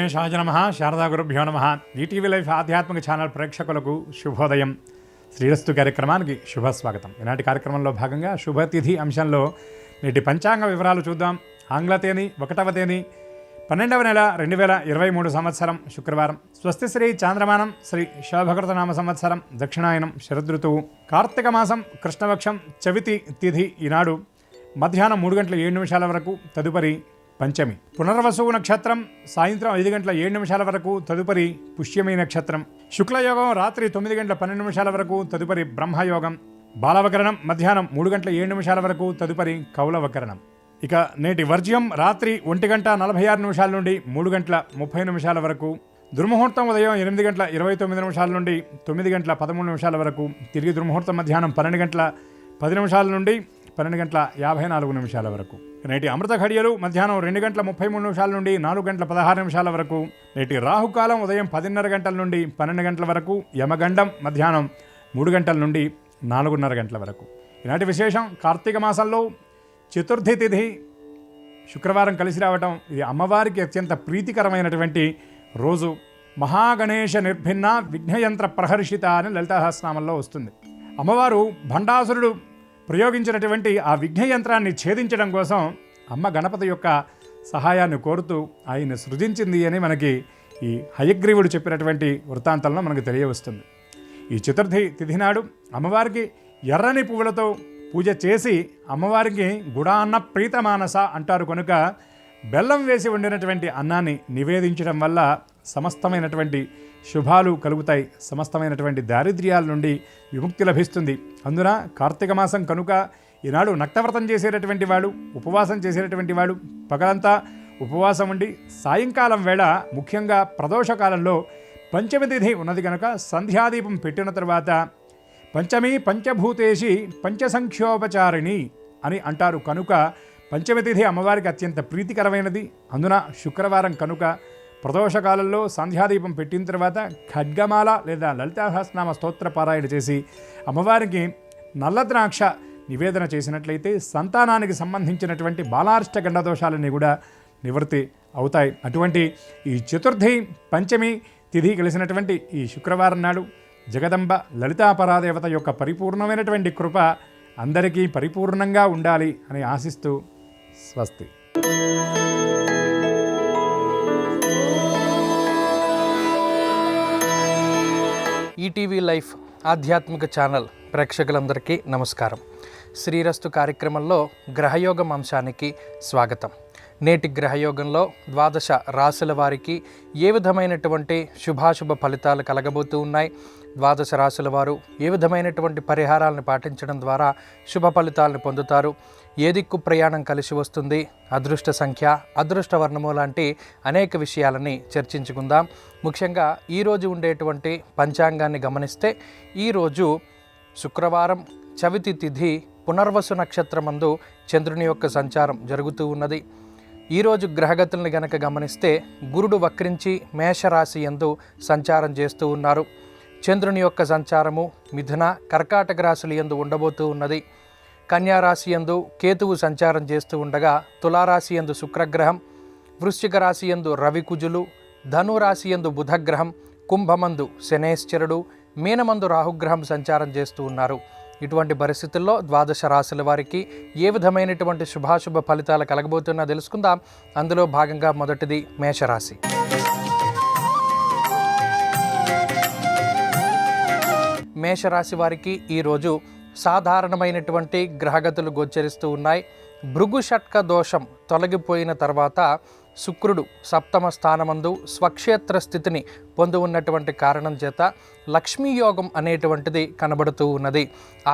గణేశాయ నమః. శారదా గురుభ్యో నమః. ఈటీవీ లైఫ్ ఆధ్యాత్మిక ఛానల్ ప్రేక్షకులకు శుభోదయం. శ్రీరస్తు కార్యక్రమానికి శుభస్వాగతం. ఈనాటి కార్యక్రమంలో భాగంగా శుభతిథి అంశంలో నేటి పంచాంగ వివరాలు చూద్దాం. ఆంగ్ల తేదీ 1వ తేదీ 12వ నెల 2023 సంవత్సరం శుక్రవారం. స్వస్తి శ్రీ చాంద్రమానం శ్రీ శోభకృతనామ సంవత్సరం దక్షిణాయనం శరదృతువు కార్తీక మాసం కృష్ణపక్షం చవితి తిథి ఈనాడు మధ్యాహ్నం 3 గంటల 7 నిమిషాల వరకు, తదుపరి పంచమి. పునర్వసు నక్షత్రం సాయంత్రం 5 గంటల 7 నిమిషాల వరకు, తదుపరి పుష్యమి నక్షత్రం. శుక్లయోగం రాత్రి 9 గంటల 12 నిమిషాల వరకు, తదుపరి బ్రహ్మయోగం. బాలవకరణం మధ్యాహ్నం 3 గంటల 7 నిమిషాల వరకు, తదుపరి కౌలవకరణం. ఇక నేటి వర్జ్యం రాత్రి 1 గంట 46 నిమిషాల నుండి 3 గంటల 30 నిమిషాల వరకు. దుర్ముహూర్తం ఉదయం 8 గంటల 29 నిమిషాల నుండి 9 గంటల 13 నిమిషాల వరకు. తిరిగి దుర్ముహూర్తం మధ్యాహ్నం 12 గంటల 10 నిమిషాల నుండి 12 గంటల 54 నిమిషాల వరకు. నేటి అమృత ఘడియలు మధ్యాహ్నం 2 గంటల 33 నిమిషాల నుండి 4 గంటల 16 నిమిషాల వరకు. నేటి రాహుకాలం ఉదయం 10:30 గంటల నుండి 12 గంటల వరకు. యమగండం మధ్యాహ్నం 3 గంటల నుండి 4:30 గంటల వరకు. ఈనాటి విశేషం కార్తీక మాసంలో చతుర్థి తిథి శుక్రవారం కలిసి రావటం. ఇది అమ్మవారికి అత్యంత ప్రీతికరమైనటువంటి రోజు. మహాగణేశ నిర్భిన్న విఘ్నయంత్ర ప్రహర్షిత అని లలితాసహస్రనామంలో వస్తుంది. అమ్మవారు భండాసురుడు ప్రయోగించినటువంటి ఆ విఘ్నయంత్రాన్ని ఛేదించడం కోసం అమ్మ గణపతి యొక్క సహాయాన్ని కోరుతూ ఆయన్ని సృజించింది అని మనకి ఈ హయగ్రీవుడు చెప్పినటువంటి వృత్తాంతంలో మనకు తెలియవస్తుంది. ఈ చతుర్థి తిథి నాడు అమ్మవారికి ఎర్రని పువ్వులతో పూజ చేసి అమ్మవారికి గుడాన్న ప్రీతమానస అంటారు కనుక బెల్లం వేసి వండినటువంటి అన్నాన్ని నివేదించడం వల్ల సమస్తమైనటువంటి శుభాలు కలుగుతాయి, సమస్తమైనటువంటి దారిద్ర్యాల నుండి విముక్తి లభిస్తుంది. అందున కార్తీక మాసం కనుక ఈనాడు నక్తవ్రతం చేసేటటువంటి వాడు, ఉపవాసం చేసేటటువంటి వాడు పగలంతా ఉపవాసం ఉండి సాయంకాలం వేళ ముఖ్యంగా ప్రదోషకాలంలో పంచమి తిథి ఉన్నది కనుక సంధ్యాదీపం పెట్టిన తర్వాత పంచమి పంచభూతేషి పంచసంఖ్యోపచారిణి అని అంటారు కనుక పంచమి తిథి అమ్మవారికి అత్యంత ప్రీతికరమైనది. అందున శుక్రవారం కనుక ప్రదోషకాలంలో సంధ్యాదీపం పెట్టిన తర్వాత ఖడ్గమాల లేదా లలితా సహస్రనామ స్తోత్ర పారాయణ చేసి అమ్మవారికి నల్ల ద్రాక్ష నివేదన చేసినట్లయితే సంతానానికి సంబంధించినటువంటి బాలారిష్ట గండదోషాలన్నీ కూడా నివృత్తి అవుతాయి. అటువంటి ఈ చతుర్థి పంచమి తిథి కలిసినటువంటి ఈ శుక్రవారం నాడు జగదంబ లలితా పరాదేవత యొక్క పరిపూర్ణమైనటువంటి కృప అందరికీ పరిపూర్ణంగా ఉండాలి అని ఆశిస్తూ స్వస్తి. ఈటీవీ లైఫ్ ఆధ్యాత్మిక ఛానల్ ప్రేక్షకులందరికీ నమస్కారం. శ్రీరస్తు కార్యక్రమంలో గ్రహయోగం అంశానికి స్వాగతం. నేటి గ్రహయోగంలో 12 రాశుల వారికి ఏ విధమైనటువంటి శుభాశుభ ఫలితాలు కలగబోతూ ఉన్నాయి, 12 రాశుల వారు ఏ విధమైనటువంటి పరిహారాలను పాటించడం ద్వారా శుభ ఫలితాలను పొందుతారు, ఏ దిక్కు ప్రయాణం కలిసి వస్తుంది, అదృష్ట సంఖ్య, అదృష్ట వర్ణము లాంటి అనేక విషయాలని చర్చించుకుందాం. ముఖ్యంగా ఈరోజు ఉండేటువంటి పంచాంగాన్ని గమనిస్తే ఈరోజు శుక్రవారం చవితి తిథి పునర్వసు నక్షత్రమందు చంద్రుని యొక్క సంచారం జరుగుతూ ఉన్నది. ఈరోజు గ్రహగతులను గనక గమనిస్తే గురుడు వక్రించి మేషరాశి యందు సంచారం చేస్తూ ఉన్నారు. చంద్రుని యొక్క సంచారము మిథున కర్కాటక రాశుల యందు ఉండబోతూ ఉన్నది. కన్యారాశి యందు కేతువు సంచారం చేస్తూ ఉండగా తులారాశి యందు శుక్రగ్రహం, వృశ్చిక రాశి యందు రవికుజులు, ధనురాశి యందు బుధగ్రహం, కుంభమందు శనేశ్వరుడు, మీనమందు రాహుగ్రహం సంచారం చేస్తూ ఉన్నారు. ఇటువంటి పరిస్థితుల్లో 12 రాశుల వారికి ఏ విధమైనటువంటి శుభాశుభ ఫలితాలు కలగబోతున్నా తెలుసుకుందాం. అందులో భాగంగా మొదటిది మేషరాశి. మేషరాశి వారికి ఈరోజు సాధారణమైనటువంటి గ్రహగతులు గోచరిస్తూ ఉన్నాయి. భృగు షట్క దోషం తొలగిపోయిన తర్వాత శుక్రుడు సప్తమ స్థానమందు స్వక్షేత్ర స్థితిని పొంది ఉన్నటువంటి కారణం చేత లక్ష్మీయోగం అనేటువంటిది కనబడుతూ ఉన్నది.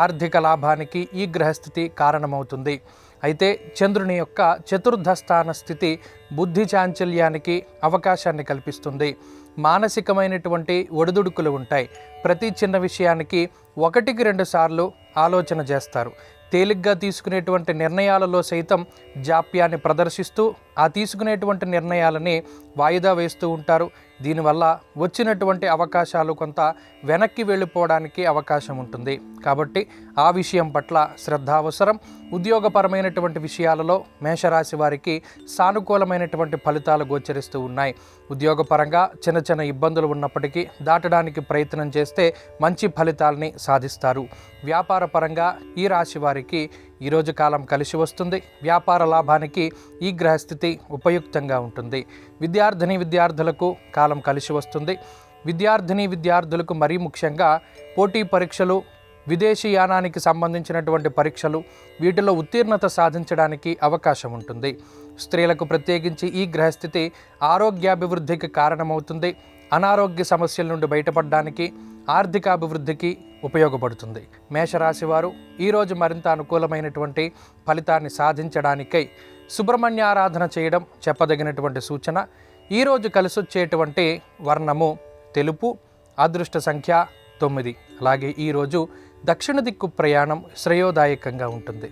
ఆర్థిక లాభానికి ఈ గ్రహస్థితి కారణమవుతుంది. అయితే చంద్రుని యొక్క చతుర్థ స్థాన స్థితి బుద్ధి చాంచల్యానికి అవకాశాన్ని కల్పిస్తుంది. మానసికమైనటువంటి ఒడిదుడుకులు ఉంటాయి. ప్రతి చిన్న విషయానికి 1-2 సార్లు ఆలోచన చేస్తారు. తేలిగ్గా తీసుకునేటువంటి నిర్ణయాలలో సైతం జాప్యాన్ని ప్రదర్శిస్తూ ఆ తీసుకునేటువంటి నిర్ణయాలని వాయిదా వేస్తూ ఉంటారు. దీనివల్ల వచ్చినటువంటి అవకాశాలు కొంత వెనక్కి వెళ్ళిపోవడానికి అవకాశం ఉంటుంది. కాబట్టి ఆ విషయం పట్ల శ్రద్ధ అవసరం. ఉద్యోగపరమైనటువంటి విషయాలలో మేషరాశి వారికి సానుకూలమైనటువంటి ఫలితాలు గోచరిస్తూ ఉన్నాయి. ఉద్యోగపరంగా చిన్న చిన్న ఇబ్బందులు ఉన్నప్పటికీ దాటడానికి ప్రయత్నం చేస్తే మంచి ఫలితాలని సాధిస్తారు. వ్యాపార పరంగా ఈ రాశి వారికి ఈరోజు కాలం కలిసి వస్తుంది. వ్యాపార లాభానికి ఈ గ్రహస్థితి ఉపయుక్తంగా ఉంటుంది. విద్యార్థులకు కాలం కలిసి వస్తుంది. విద్యార్థులకు మరీ ముఖ్యంగా పోటీ పరీక్షలు, విదేశీయానానికి సంబంధించినటువంటి పరీక్షలు, వీటిలో ఉత్తీర్ణత సాధించడానికి అవకాశం ఉంటుంది. స్త్రీలకు ప్రత్యేకించి ఈ గ్రహస్థితి ఆరోగ్యాభివృద్ధికి కారణమవుతుంది. అనారోగ్య సమస్యల నుండి బయటపడడానికి, ఆర్థికాభివృద్ధికి ఉపయోగపడుతుంది. మేషరాశి వారు ఈరోజు మరింత అనుకూలమైనటువంటి ఫలితాన్ని సాధించడానికై సుబ్రహ్మణ్య ఆరాధన చేయడం చెప్పదగినటువంటి సూచన. ఈరోజు కలిసొచ్చేటువంటి వర్ణము తెలుపు, అదృష్ట సంఖ్య 9. అలాగే ఈరోజు దక్షిణ దిక్కు ప్రయాణం శ్రేయోదాయకంగా ఉంటుంది.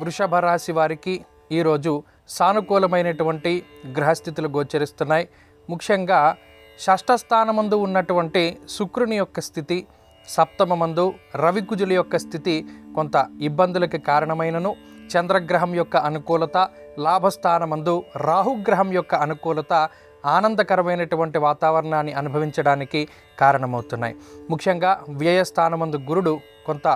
వృషభ రాశి వారికి ఈరోజు సానుకూలమైనటువంటి గ్రహస్థితులు గోచరిస్తున్నాయి. ముఖ్యంగా షష్ఠస్థానమందు ఉన్నటువంటి శుక్రుని యొక్క స్థితి, సప్తమమందు రవికుజుల యొక్క స్థితి కొంత ఇబ్బందులకి కారణమైనను, చంద్రగ్రహం యొక్క అనుకూలత, లాభస్థానమందు రాహుగ్రహం యొక్క అనుకూలత ఆనందకరమైనటువంటి వాతావరణాన్ని అనుభవించడానికి కారణమవుతున్నాయి. ముఖ్యంగా వ్యయస్థానమందు గురుడు కొంత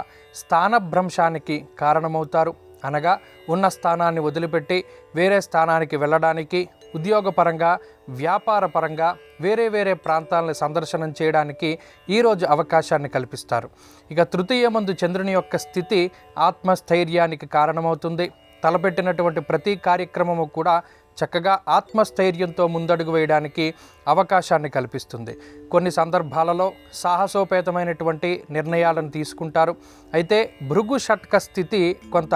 స్థానభ్రంశానికి కారణమవుతారు. అనగా ఉన్న స్థానాన్ని వదిలిపెట్టి వేరే స్థానానికి వెళ్ళడానికి, ఉద్యోగపరంగా వ్యాపారపరంగా వేరే ప్రాంతాలను సందర్శనం చేయడానికి ఈరోజు అవకాశాన్ని కల్పిస్తారు. ఇక తృతీయమందు చంద్రుని యొక్క స్థితి ఆత్మస్థైర్యానికి కారణమవుతుంది. తలపెట్టినటువంటి ప్రతి కార్యక్రమము కూడా చక్కగా ఆత్మస్థైర్యంతో ముందడుగు వేయడానికి అవకాశాన్ని కల్పిస్తుంది. కొన్ని సందర్భాలలో సాహసోపేతమైనటువంటి నిర్ణయాలను తీసుకుంటారు. అయితే భృగు షట్క స్థితి కొంత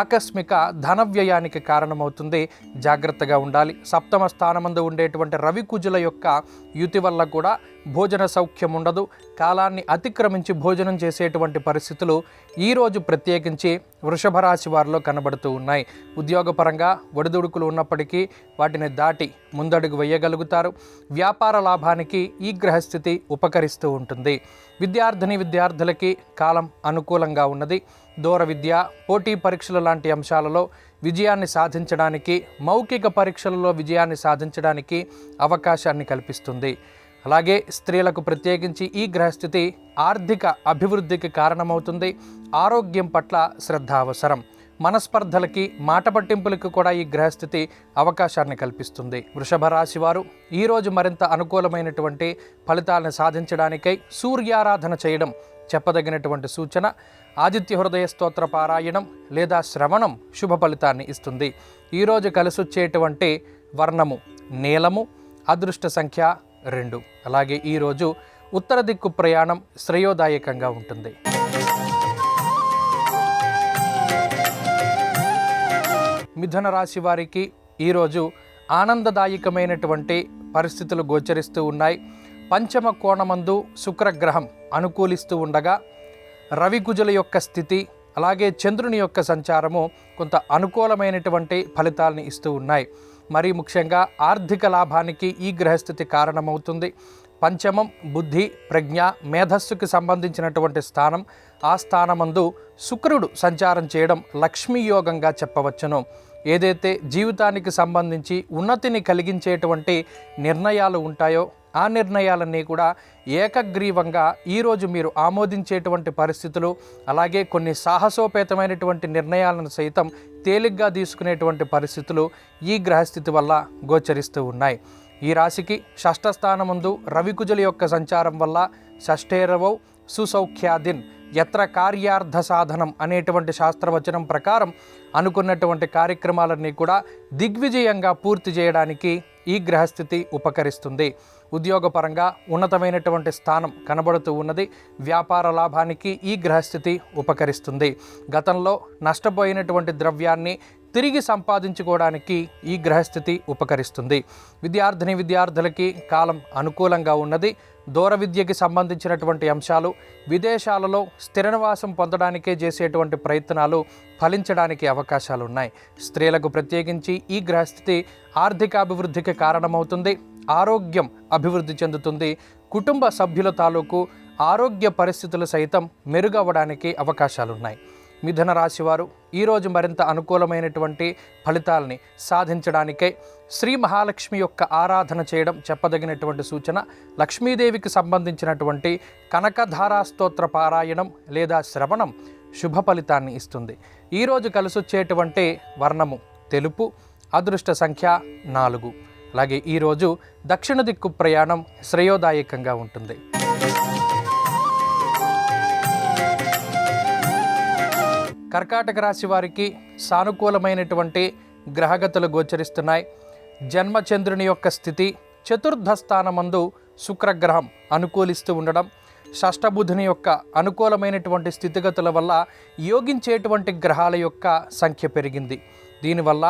ఆకస్మిక ధన వ్యయానికి కారణమవుతుంది. జాగ్రత్తగా ఉండాలి. సప్తమ స్థానమందు ఉండేటువంటి రవికుజుల యొక్క యుతి వల్ల కూడా భోజన సౌఖ్యం ఉండదు. కాలాన్ని అతిక్రమించి భోజనం చేసేటువంటి పరిస్థితులు ఈరోజు ప్రత్యేకించి వృషభ రాశి వారిలో కనబడుతూ ఉన్నాయి. ఉద్యోగపరంగా ఒడిదుడుకులు ఉన్నప్పటికీ వాటిని దాటి ముందడుగు వేయగలుగుతారు. వ్యాపార లాభానికి ఈ గ్రహస్థితి ఉపకరిస్తూ ఉంటుంది. విద్యార్థులకి కాలం అనుకూలంగా ఉన్నది. దూర విద్య, పోటీ పరీక్షలు లాంటి అంశాలలో విజయాన్ని సాధించడానికి, మౌఖిక పరీక్షలలో విజయాన్ని సాధించడానికి అవకాశాన్ని కల్పిస్తుంది. అలాగే స్త్రీలకు ప్రత్యేకించి ఈ గ్రహస్థితి ఆర్థిక అభివృద్ధికి కారణమవుతుంది. ఆరోగ్యం పట్ల శ్రద్ధ అవసరం. మనస్పర్ధలకి, మాట పట్టింపులకు కూడా ఈ గ్రహస్థితి అవకాశాన్ని కల్పిస్తుంది. వృషభ రాశి వారు ఈరోజు మరింత అనుకూలమైనటువంటి ఫలితాలను సాధించడానికై సూర్యారాధన చేయడం చెప్పదగినటువంటి సూచన. ఆదిత్య హృదయ స్తోత్ర పారాయణం లేదా శ్రవణం శుభ ఫలితాన్ని ఇస్తుంది. ఈరోజు కలిసొచ్చేటువంటి వర్ణము నీలము, అదృష్ట సంఖ్య 2. అలాగే ఈరోజు ఉత్తర దిక్కు ప్రయాణం శ్రేయోదాయకంగా ఉంటుంది. మిథున రాశి వారికి ఈరోజు ఆనందదాయకమైనటువంటి పరిస్థితులు గోచరిస్తూ ఉన్నాయి. పంచమ కోణమందు శుక్రగ్రహం అనుకూలిస్తూ ఉండగా రవికుజుల యొక్క స్థితి, అలాగే చంద్రుని యొక్క సంచారము కొంత అనుకూలమైనటువంటి ఫలితాలని ఇస్తూ ఉన్నాయి. మరీ ముఖ్యంగా ఆర్థిక లాభానికి ఈ గ్రహస్థితి కారణమవుతుంది. పంచమం బుద్ధి, ప్రజ్ఞ, మేధస్సుకి సంబంధించినటువంటి స్థానం. ఆ స్థానమందు శుక్రుడు సంచారం చేయడం లక్ష్మీయోగంగా చెప్పవచ్చును. ఏదైతే జీవితానికి సంబంధించి ఉన్నతిని కలిగించేటువంటి నిర్ణయాలు ఉంటాయో ఆ నిర్ణయాలన్నీ కూడా ఏకగ్రీవంగా ఈరోజు మీరు ఆమోదించేటువంటి పరిస్థితులు, అలాగే కొన్ని సాహసోపేతమైనటువంటి నిర్ణయాలను సైతం తేలిగ్గా తీసుకునేటువంటి పరిస్థితులు ఈ గ్రహస్థితి వల్ల గోచరిస్తూ ఉన్నాయి. ఈ రాశికి షష్ఠస్థానమందు రవికుజుల యొక్క సంచారం వల్ల షష్ఠేరవౌ సుసౌఖ్యాదిన్ యత్ర కార్యార్థ సాధనం అనేటువంటి శాస్త్రవచనం ప్రకారం అనుకున్నటువంటి కార్యక్రమాలన్నీ కూడా దిగ్విజయంగా పూర్తి చేయడానికి ఈ గ్రహస్థితి ఉపకరిస్తుంది. ఉద్యోగపరంగా ఉన్నతమైనటువంటి స్థానం కనబడుతూ ఉన్నది. వ్యాపార లాభానికి ఈ గ్రహస్థితి ఉపకరిస్తుంది. గతంలో నష్టపోయినటువంటి ద్రవ్యాన్ని తిరిగి సంపాదించుకోవడానికి ఈ గ్రహస్థితి ఉపకరిస్తుంది. విద్యార్థులకి కాలం అనుకూలంగా ఉన్నది. దూర విద్యకి సంబంధించినటువంటి అంశాలు, విదేశాలలో స్థిర నివాసం పొందడానికే చేసేటువంటి ప్రయత్నాలు ఫలించడానికి అవకాశాలు ఉన్నాయి. స్త్రీలకు ప్రత్యేకించి ఈ గ్రహస్థితి ఆర్థిక అభివృద్ధికి కారణమవుతుంది. ఆరోగ్యం అభివృద్ధి చెందుతుంది. కుటుంబ సభ్యుల తాలూకు ఆరోగ్య పరిస్థితులు సైతం మెరుగవ్వడానికి అవకాశాలున్నాయి. మిథున రాశి వారు ఈరోజు మరింత అనుకూలమైనటువంటి ఫలితాలని సాధించడానికై శ్రీ మహాలక్ష్మి యొక్క ఆరాధన చేయడం చెప్పదగినటువంటి సూచన. లక్ష్మీదేవికి సంబంధించినటువంటి కనకధారా స్తోత్ర పారాయణం లేదా శ్రవణం శుభ ఫలితాన్ని ఇస్తుంది. ఈరోజు కలిసొచ్చేటువంటి వర్ణము తెలుపు, అదృష్ట సంఖ్య 4. అలాగే ఈరోజు దక్షిణ దిక్కు ప్రయాణం శ్రేయోదాయకంగా ఉంటుంది. కర్కాటక రాశి వారికి సానుకూలమైనటువంటి గ్రహగతులు గోచరిస్తున్నాయి. జన్మచంద్రుని యొక్క స్థితి చతుర్థ స్థానమందు శుక్రగ్రహం అనుకూలిస్తూ ఉండడం, షష్టబుధుని యొక్క అనుకూలమైనటువంటి స్థితిగతుల వల్ల యోగించేటువంటి గ్రహాల యొక్క సంఖ్య పెరిగింది. దీనివల్ల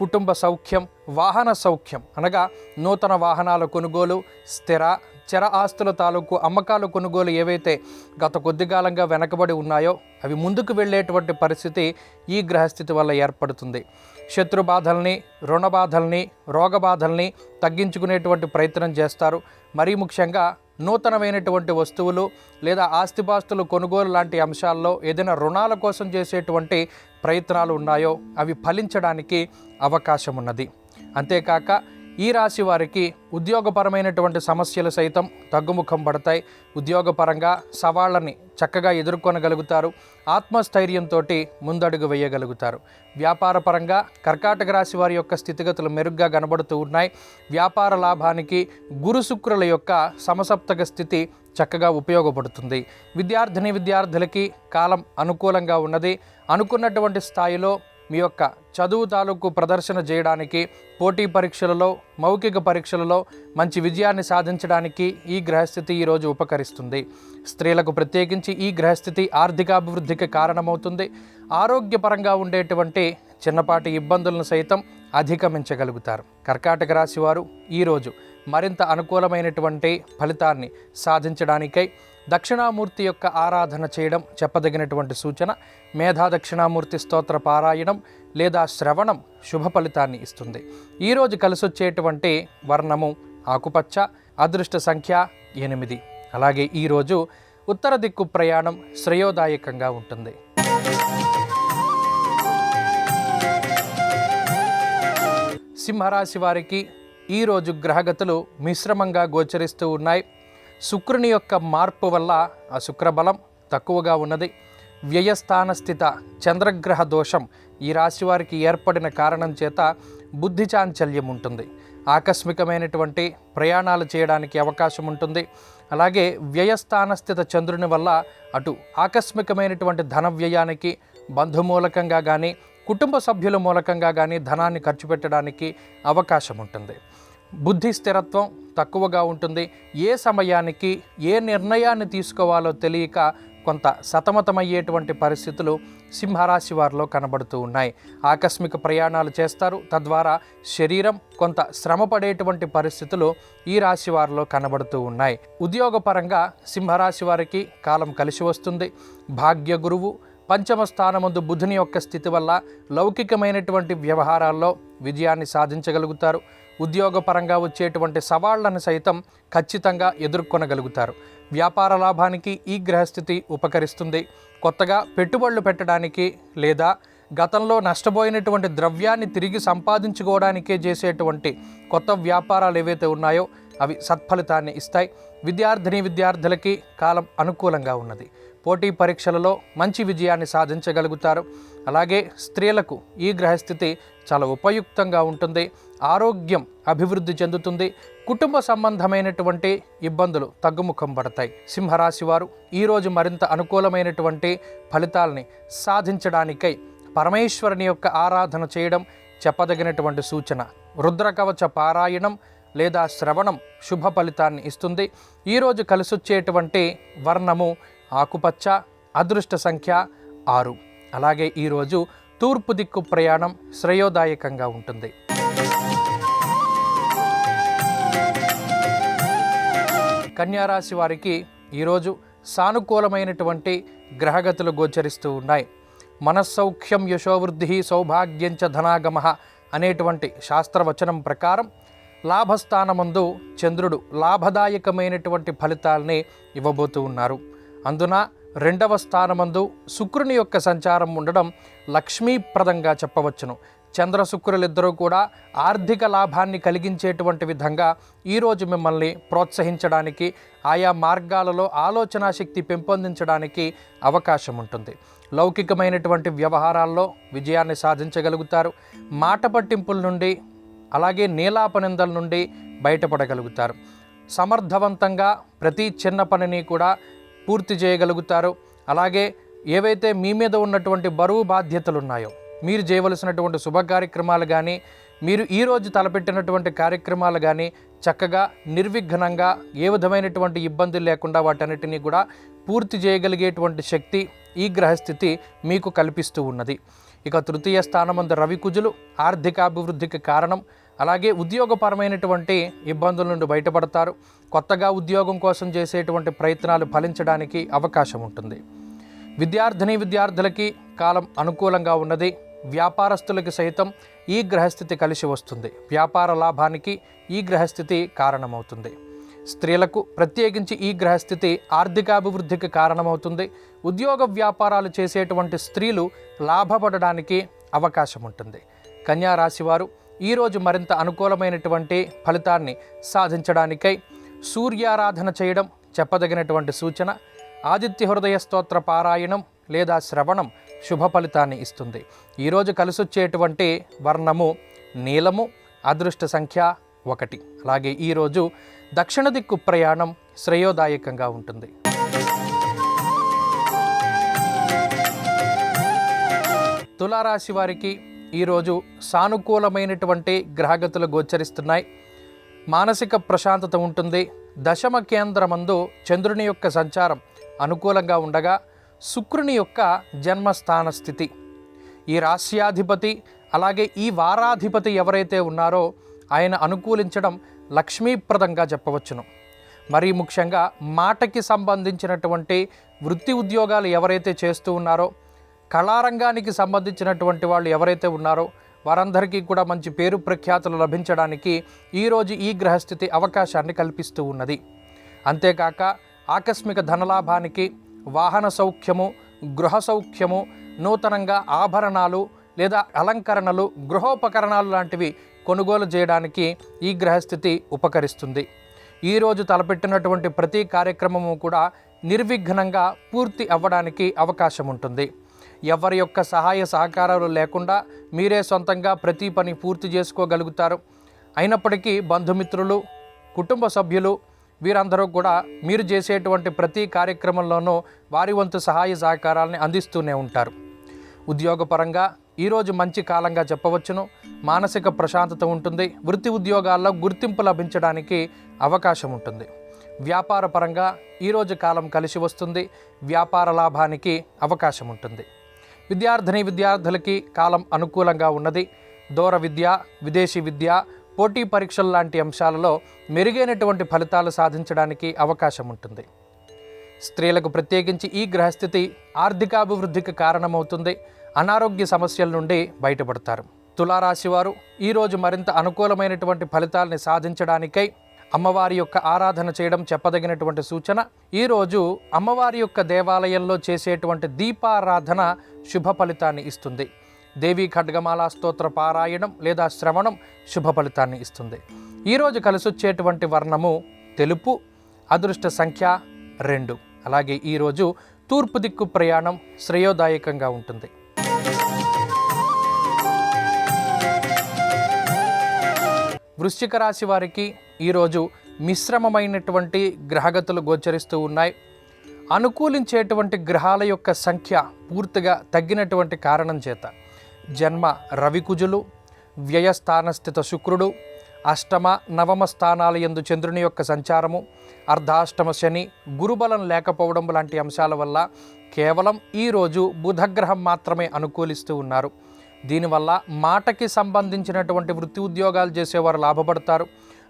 కుటుంబ సౌఖ్యం, వాహన సౌఖ్యం అనగా నూతన వాహనాల కొనుగోలు, స్థిర చర ఆస్తుల తాలూకు అమ్మకాలు కొనుగోలు ఏవైతే గత కొద్ది కాలంగా వెనకబడి ఉన్నాయో అవి ముందుకు వెళ్ళేటువంటి పరిస్థితి ఈ గ్రహస్థితి వల్ల ఏర్పడుతుంది. శత్రు బాధల్ని, రుణ బాధల్ని, రోగ బాధల్ని తగ్గించుకునేటువంటి ప్రయత్నం చేస్తారు. మరీ ముఖ్యంగా నూతనమైనటువంటి వస్తువులు లేదా ఆస్తిపాస్తులు కొనుగోలు లాంటి అంశాల్లో ఏదైనా రుణాల కోసం చేసేటువంటి ప్రయత్నాలు ఉన్నాయో అవి ఫలించడానికి అవకాశం ఉన్నది. అంతేకాక ఈ రాశి వారికి ఉద్యోగపరమైనటువంటి సమస్యలు సైతం తగ్గుముఖం పడతాయి. ఉద్యోగపరంగా సవాళ్ళని చక్కగా ఎదుర్కొనగలుగుతారు. ఆత్మస్థైర్యంతో ముందడుగు వేయగలుగుతారు. వ్యాపారపరంగా కర్కాటక రాశి వారి యొక్క స్థితిగతులు మెరుగ్గా కనబడుతూ ఉన్నాయి. వ్యాపార లాభానికి గురు శుక్రుల యొక్క సమసప్తక స్థితి చక్కగా ఉపయోగపడుతుంది. విద్యార్థులకి కాలం అనుకూలంగా ఉన్నది. అనుకున్నటువంటి స్థాయిలో మీ యొక్క చదువు తాలూకు ప్రదర్శన చేయడానికి, పోటీ పరీక్షలలో, మౌఖిక పరీక్షలలో మంచి విజయాన్ని సాధించడానికి ఈ గ్రహస్థితి ఈరోజు ఉపకరిస్తుంది. స్త్రీలకు ప్రత్యేకించి ఈ గ్రహస్థితి ఆర్థికాభివృద్ధికి కారణమవుతుంది. ఆరోగ్యపరంగా ఉండేటువంటి చిన్నపాటి ఇబ్బందులను సైతం అధిగమించగలుగుతారు. కర్కాటక రాశి వారు ఈరోజు మరింత అనుకూలమైనటువంటి ఫలితాన్ని సాధించడానికై దక్షిణామూర్తి యొక్క ఆరాధన చేయడం చెప్పదగినటువంటి సూచన. మేధా దక్షిణామూర్తి స్తోత్ర పారాయణం లేదా శ్రవణం శుభ ఫలితాన్ని ఇస్తుంది. ఈరోజు కలిసొచ్చేటువంటి వర్ణము ఆకుపచ్చ, అదృష్ట సంఖ్య 8. అలాగే ఈరోజు ఉత్తర దిక్కు ప్రయాణం శ్రేయోదాయకంగా ఉంటుంది. సింహరాశి వారికి ఈరోజు గ్రహగతులు మిశ్రమంగా గోచరిస్తూ ఉన్నాయి. శుక్రుని యొక్క మార్పు వల్ల ఆ శుక్రబలం తక్కువగా ఉన్నది. వ్యయస్థాన స్థిత చంద్రగ్రహ దోషం ఈ రాశి వారికి ఏర్పడిన కారణం చేత బుద్ధి చాంచల్యం ఉంటుంది. ఆకస్మికమైనటువంటి ప్రయాణాలు చేయడానికి అవకాశం ఉంటుంది. అలాగే వ్యయస్థాన స్థిత చంద్రుని వల్ల అటు ఆకస్మికమైనటువంటి ధన వ్యయానికి, బంధుమూలకంగా కానీ కుటుంబ సభ్యుల మూలకంగా కానీ ధనాన్ని ఖర్చు పెట్టడానికి అవకాశం ఉంటుంది. బుద్ధి స్థిరత్వం తక్కువగా ఉంటుంది. ఏ సమయానికి ఏ నిర్ణయాన్ని తీసుకోవాలో తెలియక కొంత సతమతమయ్యేటువంటి పరిస్థితులు సింహరాశి వారిలో కనబడుతూ ఉన్నాయి. ఆకస్మిక ప్రయాణాలు చేస్తారు. తద్వారా శరీరం కొంత శ్రమ పడేటువంటి పరిస్థితులు ఈ రాశి వారిలో కనబడుతూ ఉన్నాయి. ఉద్యోగపరంగా సింహరాశి వారికి కాలం కలిసి వస్తుంది. భాగ్య గురువు పంచమ స్థానమందు బుధుని యొక్క స్థితి వల్ల లౌకికమైనటువంటి వ్యవహారాల్లో విజయాన్ని సాధించగలుగుతారు. ఉద్యోగపరంగా వచ్చేటువంటి సవాళ్లను సైతం ఖచ్చితంగా ఎదుర్కొనగలుగుతారు. వ్యాపార లాభానికి ఈ గ్రహస్థితి ఉపకరిస్తుంది. కొత్తగా పెట్టుబడులు పెట్టడానికి లేదా గతంలో నష్టపోయినటువంటి ద్రవ్యాన్ని తిరిగి సంపాదించుకోవడానికే చేసేటువంటి కొత్త వ్యాపారాలు ఏవైతే ఉన్నాయో అవి సత్ఫలితాన్ని ఇస్తాయి. విద్యార్థులకి కాలం అనుకూలంగా ఉన్నది. పోటీ పరీక్షలలో మంచి విజయాన్ని సాధించగలుగుతారు. అలాగే స్త్రీలకు ఈ గ్రహస్థితి చాలా ఉపయుక్తంగా ఉంటుంది. ఆరోగ్యం అభివృద్ధి చెందుతుంది. కుటుంబ సంబంధమైనటువంటి ఇబ్బందులు తగ్గుముఖం పడతాయి. సింహరాశి వారు ఈరోజు మరింత అనుకూలమైనటువంటి ఫలితాలని సాధించడానికై పరమేశ్వరుని యొక్క ఆరాధన చేయడం చెప్పదగినటువంటి సూచన. రుద్రకవచ పారాయణం లేదా శ్రవణం శుభ ఫలితాన్ని ఇస్తుంది. ఈరోజు కలిసొచ్చేటువంటి వర్ణము ఆకుపచ్చ, అదృష్ట సంఖ్య 6. అలాగే ఈరోజు తూర్పు దిక్కు ప్రయాణం శ్రేయోదాయకంగా ఉంటుంది. కన్యారాశి వారికి ఈరోజు సానుకూలమైనటువంటి గ్రహగతులు గోచరిస్తూ ఉన్నాయి. మనస్సౌఖ్యం యశోవృద్ధి సౌభాగ్యంచ ధనాగమ అనేటువంటి శాస్త్రవచనం ప్రకారం లాభస్థానమందు చంద్రుడు లాభదాయకమైనటువంటి ఫలితాల్ని ఇవ్వబోతూ ఉన్నారు. అందున 2వ స్థానమందు శుక్రుని యొక్క సంచారం ఉండడం లక్ష్మీప్రదంగా చెప్పవచ్చును. చంద్ర శుక్రులిద్దరూ కూడా ఆర్థిక లాభాన్ని కలిగించేటువంటి విధంగా ఈరోజు మిమ్మల్ని ప్రోత్సహించడానికి, ఆయా మార్గాలలో ఆలోచనా శక్తి పెంపొందించడానికి అవకాశం ఉంటుంది. లౌకికమైనటువంటి వ్యవహారాల్లో విజయాన్ని సాధించగలుగుతారు. మాట పట్టింపుల నుండి అలాగే నీలాపనిందల నుండి బయటపడగలుగుతారు. సమర్థవంతంగా ప్రతి చిన్న పనిని కూడా పూర్తి చేయగలుగుతారు. అలాగే ఏవైతే మీ మీద ఉన్నటువంటి బరువు బాధ్యతలు ఉన్నాయో, మీరు చేయవలసినటువంటి శుభ కార్యక్రమాలు కానీ, మీరు ఈరోజు తలపెట్టినటువంటి కార్యక్రమాలు కానీ చక్కగా నిర్విఘ్నంగా ఏ విధమైనటువంటి ఇబ్బందులు లేకుండా వాటన్నిటినీ కూడా పూర్తి చేయగలిగేటువంటి శక్తి ఈ గ్రహస్థితి మీకు కల్పిస్తూ ఉన్నది. ఇక 3వ స్థానమందు రవి కుజులు ఆర్థికాభివృద్ధికి కారణం. అలాగే ఉద్యోగపరమైనటువంటి ఇబ్బందుల నుండి బయటపడతారు. కొత్తగా ఉద్యోగం కోసం చేసేటువంటి ప్రయత్నాలు ఫలించడానికి అవకాశం ఉంటుంది. విద్యార్థులకి కాలం అనుకూలంగా ఉన్నది. వ్యాపారస్తులకి సైతం ఈ గ్రహస్థితి కలిసి వస్తుంది. వ్యాపార లాభానికి ఈ గ్రహస్థితి కారణమవుతుంది. స్త్రీలకు ప్రత్యేకించి ఈ గ్రహస్థితి ఆర్థికాభివృద్ధికి కారణమవుతుంది. ఉద్యోగ వ్యాపారాలు చేసేటువంటి స్త్రీలు లాభపడడానికి అవకాశం ఉంటుంది. కన్యా రాశి వారు ఈరోజు మరింత అనుకూలమైనటువంటి ఫలితాన్ని సాధించడానికై సూర్యారాధన చేయడం చెప్పదగినటువంటి సూచన. ఆదిత్య హృదయ స్తోత్ర పారాయణం లేదా శ్రవణం శుభ ఫలితాన్ని ఇస్తుంది. ఈరోజు కలిసొచ్చేటువంటి వర్ణము నీలము, అదృష్ట సంఖ్య 1. అలాగే ఈరోజు దక్షిణ దిక్కు ప్రయాణం శ్రేయోదాయకంగా ఉంటుంది. తులారాశి వారికి ఈరోజు సానుకూలమైనటువంటి గ్రహగతులు గోచరిస్తున్నాయి. మానసిక ప్రశాంతత ఉంటుంది. దశమ కేంద్రమందు చంద్రుని యొక్క సంచారం అనుకూలంగా ఉండగా శుక్రుని యొక్క జన్మస్థాన స్థితి, ఈ రాశ్యాధిపతి అలాగే ఈ వారాధిపతి ఎవరైతే ఉన్నారో ఆయన అనుకూలించడం లక్ష్మీప్రదంగా చెప్పవచ్చును. మరీ ముఖ్యంగా మాటకి సంబంధించినటువంటి వృత్తి ఉద్యోగాలు ఎవరైతే చేస్తూ ఉన్నారో, కళారంగానికి సంబంధించినటువంటి వాళ్ళు ఎవరైతే ఉన్నారో వారందరికీ కూడా మంచి పేరు ప్రఖ్యాతులు లభించడానికి ఈరోజు ఈ గ్రహస్థితి అవకాశాన్ని కల్పిస్తూ ఉన్నది. అంతేకాక ఆకస్మిక ధనలాభానికి, వాహన సౌఖ్యము, గృహ సౌఖ్యము, నూతనంగా ఆభరణాలు లేదా అలంకరణలు, గృహోపకరణాలు లాంటివి కొనుగోలు చేయడానికి ఈ గ్రహస్థితి ఉపకరిస్తుంది. ఈరోజు తలపెట్టినటువంటి ప్రతి కార్యక్రమము కూడా నిర్విఘ్నంగా పూర్తి అవ్వడానికి అవకాశం ఉంటుంది. ఎవరి యొక్క సహాయ సహకారాలు లేకుండా మీరే సొంతంగా ప్రతి పని పూర్తి చేసుకోగలుగుతారు. అయినప్పటికీ బంధుమిత్రులు, కుటుంబ సభ్యులు వీరందరూ కూడా మీరు చేసేటువంటి ప్రతి కార్యక్రమంలోనూ వారి వంతు సహాయ సహకారాలని అందిస్తూనే ఉంటారు. ఉద్యోగపరంగా ఈరోజు మంచి కాలంగా చెప్పవచ్చును. మానసిక ప్రశాంతత ఉంటుంది. వృత్తి ఉద్యోగాల్లో గుర్తింపు లభించడానికి అవకాశం ఉంటుంది. వ్యాపార పరంగా ఈరోజు కాలం కలిసి వస్తుంది. వ్యాపార లాభానికి అవకాశం ఉంటుంది. విద్యార్థులకి కాలం అనుకూలంగా ఉన్నది. దూర విద్య, విదేశీ విద్య, పోటీ పరీక్షలు లాంటి అంశాలలో మెరుగైనటువంటి ఫలితాలు సాధించడానికి అవకాశం ఉంటుంది. స్త్రీలకు ప్రత్యేకించి ఈ గ్రహస్థితి ఆర్థికాభివృద్ధికి కారణమవుతుంది. అనారోగ్య సమస్యల నుండి బయటపడతారు. తులారాశి వారు ఈరోజు మరింత అనుకూలమైనటువంటి ఫలితాలని సాధించడానికై అమ్మవారి యొక్క ఆరాధన చేయడం చెప్పదగినటువంటి సూచన. ఈరోజు అమ్మవారి యొక్క దేవాలయంలో చేసేటువంటి దీపారాధన శుభ ఫలితాన్ని ఇస్తుంది. దేవీ ఖడ్గమాల స్తోత్ర పారాయణం లేదా శ్రవణం శుభ ఫలితాన్ని ఇస్తుంది. ఈరోజు కలిసొచ్చేటువంటి వర్ణము తెలుపు, అదృష్ట సంఖ్య 2. అలాగే ఈరోజు తూర్పు దిక్కు ప్రయాణం శ్రేయోదాయకంగా ఉంటుంది. వృశ్చిక రాశి వారికి ఈరోజు మిశ్రమమైనటువంటి గ్రహగతులు గోచరిస్తూ ఉన్నాయి. అనుకూలించేటువంటి గ్రహాల యొక్క సంఖ్య పూర్తిగా తగ్గినటువంటి కారణం చేత జన్మ రవికుజులు, వ్యయస్థానస్థిత శుక్రుడు, అష్టమ నవమ స్థానాల యందు చంద్రుని యొక్క సంచారము, అర్ధాష్టమ శని, గురుబలం లేకపోవడం లాంటి అంశాల వల్ల కేవలం ఈరోజు బుధగ్రహం మాత్రమే అనుకూలిస్తూ ఉన్నారు. దీనివల్ల మాటకి సంబంధించినటువంటి వృత్తి ఉద్యోగాలు చేసేవారు లాభపడతారు.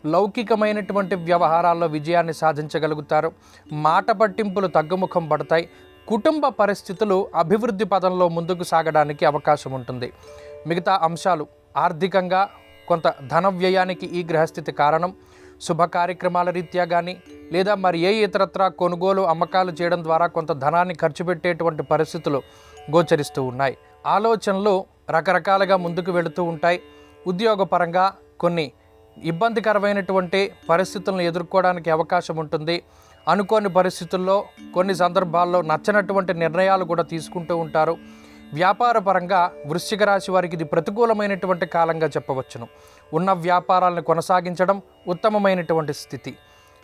లౌకికమైనటువంటి వ్యవహారాల్లో విజయాన్ని సాధించగలుగుతారు. మాట పట్టింపులు తగ్గుముఖం పడతాయి. కుటుంబ పరిస్థితులు అభివృద్ధి పదంలో ముందుకు సాగడానికి అవకాశం ఉంటుంది. మిగతా అంశాలు ఆర్థికంగా కొంత ధన వ్యయానికి ఈ గ్రహస్థితి కారణం. శుభ కార్యక్రమాల రీత్యా కానీ లేదా మరి ఇతరత్రా కొనుగోలు అమ్మకాలు చేయడం ద్వారా కొంత ధనాన్ని ఖర్చు పెట్టేటువంటి పరిస్థితులు గోచరిస్తూ ఉన్నాయి. ఆలోచనలు రకరకాలుగా ముందుకు వెళుతూ ఉంటాయి. ఉద్యోగపరంగా కొన్ని ఇబ్బందికరమైనటువంటి పరిస్థితులను ఎదుర్కోవడానికి అవకాశం ఉంటుంది. అనుకోని పరిస్థితుల్లో కొన్ని సందర్భాల్లో నచ్చనటువంటి నిర్ణయాలు కూడా తీసుకుంటూ ఉంటారు. వ్యాపారపరంగా వృశ్చిక రాశి వారికి ఇది ప్రతికూలమైనటువంటి కాలంగా చెప్పవచ్చును. ఉన్న వ్యాపారాలను కొనసాగించడం ఉత్తమమైనటువంటి స్థితి.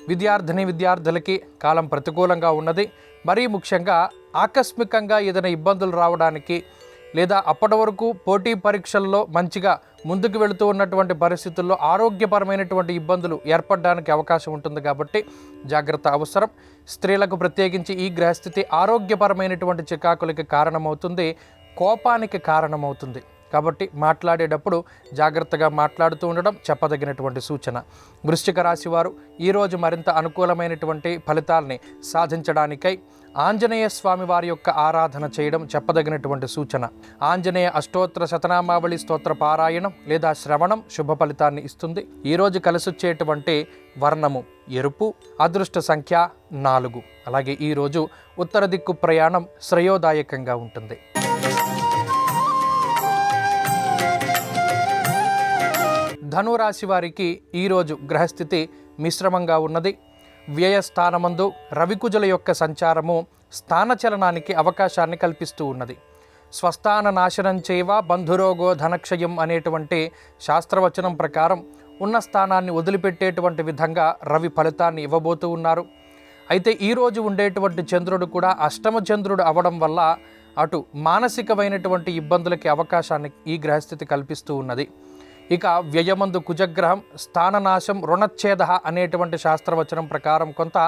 విద్యార్థులకి కాలం ప్రతికూలంగా ఉన్నది. మరీ ముఖ్యంగా ఆకస్మికంగా ఏదైనా ఇబ్బందులు రావడానికి లేదా అప్పటి వరకు పోటీ పరీక్షల్లో మంచిగా ముందుకు వెళుతూ ఉన్నటువంటి పరిస్థితుల్లో ఆరోగ్యపరమైనటువంటి ఇబ్బందులు ఏర్పడడానికి అవకాశం ఉంటుంది. కాబట్టి జాగ్రత్త అవసరం. స్త్రీలకు ప్రత్యేకించి ఈ గ్రహస్థితి ఆరోగ్యపరమైనటువంటి చికాకులకి కారణమవుతుంది, కోపానికి కారణమవుతుంది. కాబట్టి మాట్లాడేటప్పుడు జాగ్రత్తగా మాట్లాడుతూ ఉండడం చెప్పదగినటువంటి సూచన. వృశ్చిక రాశి వారు ఈరోజు మరింత అనుకూలమైనటువంటి ఫలితాలని సాధించడానికై ఆంజనేయ స్వామి వారి యొక్క ఆరాధన చేయడం చెప్పదగినటువంటి సూచన. ఆంజనేయ అష్టోత్తర శతనామావళి స్తోత్ర పారాయణం లేదా శ్రవణం శుభ ఫలితాన్ని ఇస్తుంది. ఈరోజు కలిసొచ్చేటువంటి వర్ణము ఎరుపు, అదృష్ట సంఖ్య 4. అలాగే ఈరోజు ఉత్తర దిక్కు ప్రయాణం శ్రేయోదాయకంగా ఉంటుంది. ధనురాశి వారికి ఈరోజు గ్రహస్థితి మిశ్రమంగా ఉన్నది. వ్యయస్థానమందు రవికుజుల యొక్క సంచారము స్థానచలనానికి అవకాశాన్ని కల్పిస్తూ ఉన్నది. స్వస్థాన నాశనం చేయవ బంధురోగో ధనక్షయం అనేటువంటి శాస్త్రవచనం ప్రకారం ఉన్న స్థానాన్ని వదిలిపెట్టేటువంటి విధంగా రవి ఫలితాన్ని ఇవ్వబోతూ ఉన్నారు. అయితే ఈరోజు ఉండేటువంటి చంద్రుడు కూడా అష్టమ చంద్రుడు అవడం వల్ల అటు మానసికమైనటువంటి ఇబ్బందులకి అవకాశాన్ని ఈ గ్రహస్థితి కల్పిస్తూ ఉన్నది. ఇక వ్యయమందు కుజగ్రహం స్థాననాశం రుణచ్ఛేద అనేటువంటి శాస్త్రవచనం ప్రకారం కొంత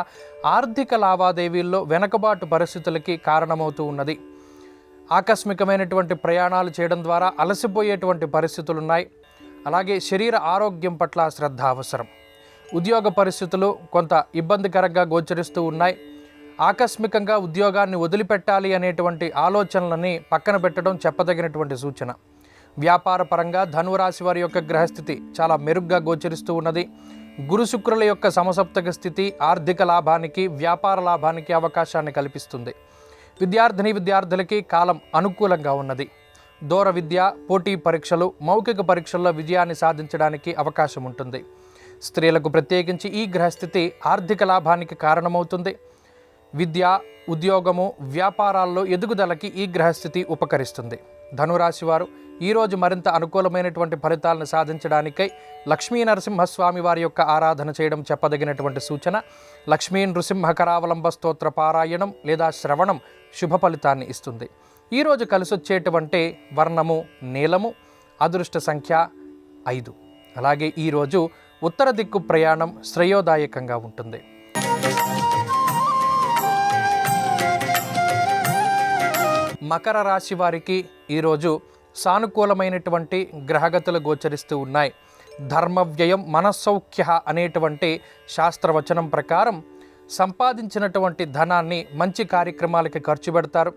ఆర్థిక లావాదేవీల్లో వెనకబాటు పరిస్థితులకి కారణమవుతూ ఉన్నది. ఆకస్మికమైనటువంటి ప్రయాణాలు చేయడం ద్వారా అలసిపోయేటువంటి పరిస్థితులు ఉన్నాయి. అలాగే శరీర ఆరోగ్యం పట్ల శ్రద్ధ అవసరం. ఉద్యోగ పరిస్థితులు కొంత ఇబ్బందికరంగా గోచరిస్తూ ఉన్నాయి. ఆకస్మికంగా ఉద్యోగాన్ని వదిలిపెట్టాలి అనేటువంటి ఆలోచనలని పక్కన పెట్టడం చెప్పదగినటువంటి సూచన. వ్యాపార పరంగా ధనురాశి వారి యొక్క గ్రహస్థితి చాలా మెరుగ్గా గోచరిస్తూ ఉన్నది. గురు శుక్రుల యొక్క సమసప్తక స్థితి ఆర్థిక లాభానికి, వ్యాపార లాభానికి అవకాశాన్ని కల్పిస్తుంది. విద్యార్థులకి కాలం అనుకూలంగా ఉన్నది. దూర విద్య, పోటీ పరీక్షలు, మౌఖిక పరీక్షల్లో విజయాన్ని సాధించడానికి అవకాశం ఉంటుంది. స్త్రీలకు ప్రత్యేకించి ఈ గ్రహస్థితి ఆర్థిక లాభానికి కారణమవుతుంది. విద్య, ఉద్యోగము, వ్యాపారాల్లో ఎదుగుదలకి ఈ గ్రహస్థితి ఉపకరిస్తుంది. ధనురాశి వారు ఈరోజు మరింత అనుకూలమైనటువంటి ఫలితాలను సాధించడానికై లక్ష్మీ నరసింహస్వామి వారి యొక్క ఆరాధన చేయడం చెప్పదగినటువంటి సూచన. లక్ష్మీ నృసింహకరావలంబ స్తోత్ర పారాయణం లేదా శ్రవణం శుభ ఫలితాన్ని ఇస్తుంది. ఈరోజు కలిసొచ్చేటువంటి వర్ణము నీలము, అదృష్ట సంఖ్య 5. అలాగే ఈరోజు ఉత్తర దిక్కు ప్రయాణం శ్రేయోదాయకంగా ఉంటుంది. మకర రాశి వారికి ఈరోజు సానుకూలమైనటువంటి గ్రహగతులు గోచరిస్తూ ఉన్నాయి. ధర్మ వ్యయం మనస్సౌఖ్య అనేటువంటి శాస్త్రవచనం ప్రకారం సంపాదించినటువంటి ధనాన్ని మంచి కార్యక్రమాలకి ఖర్చు పెడతారు.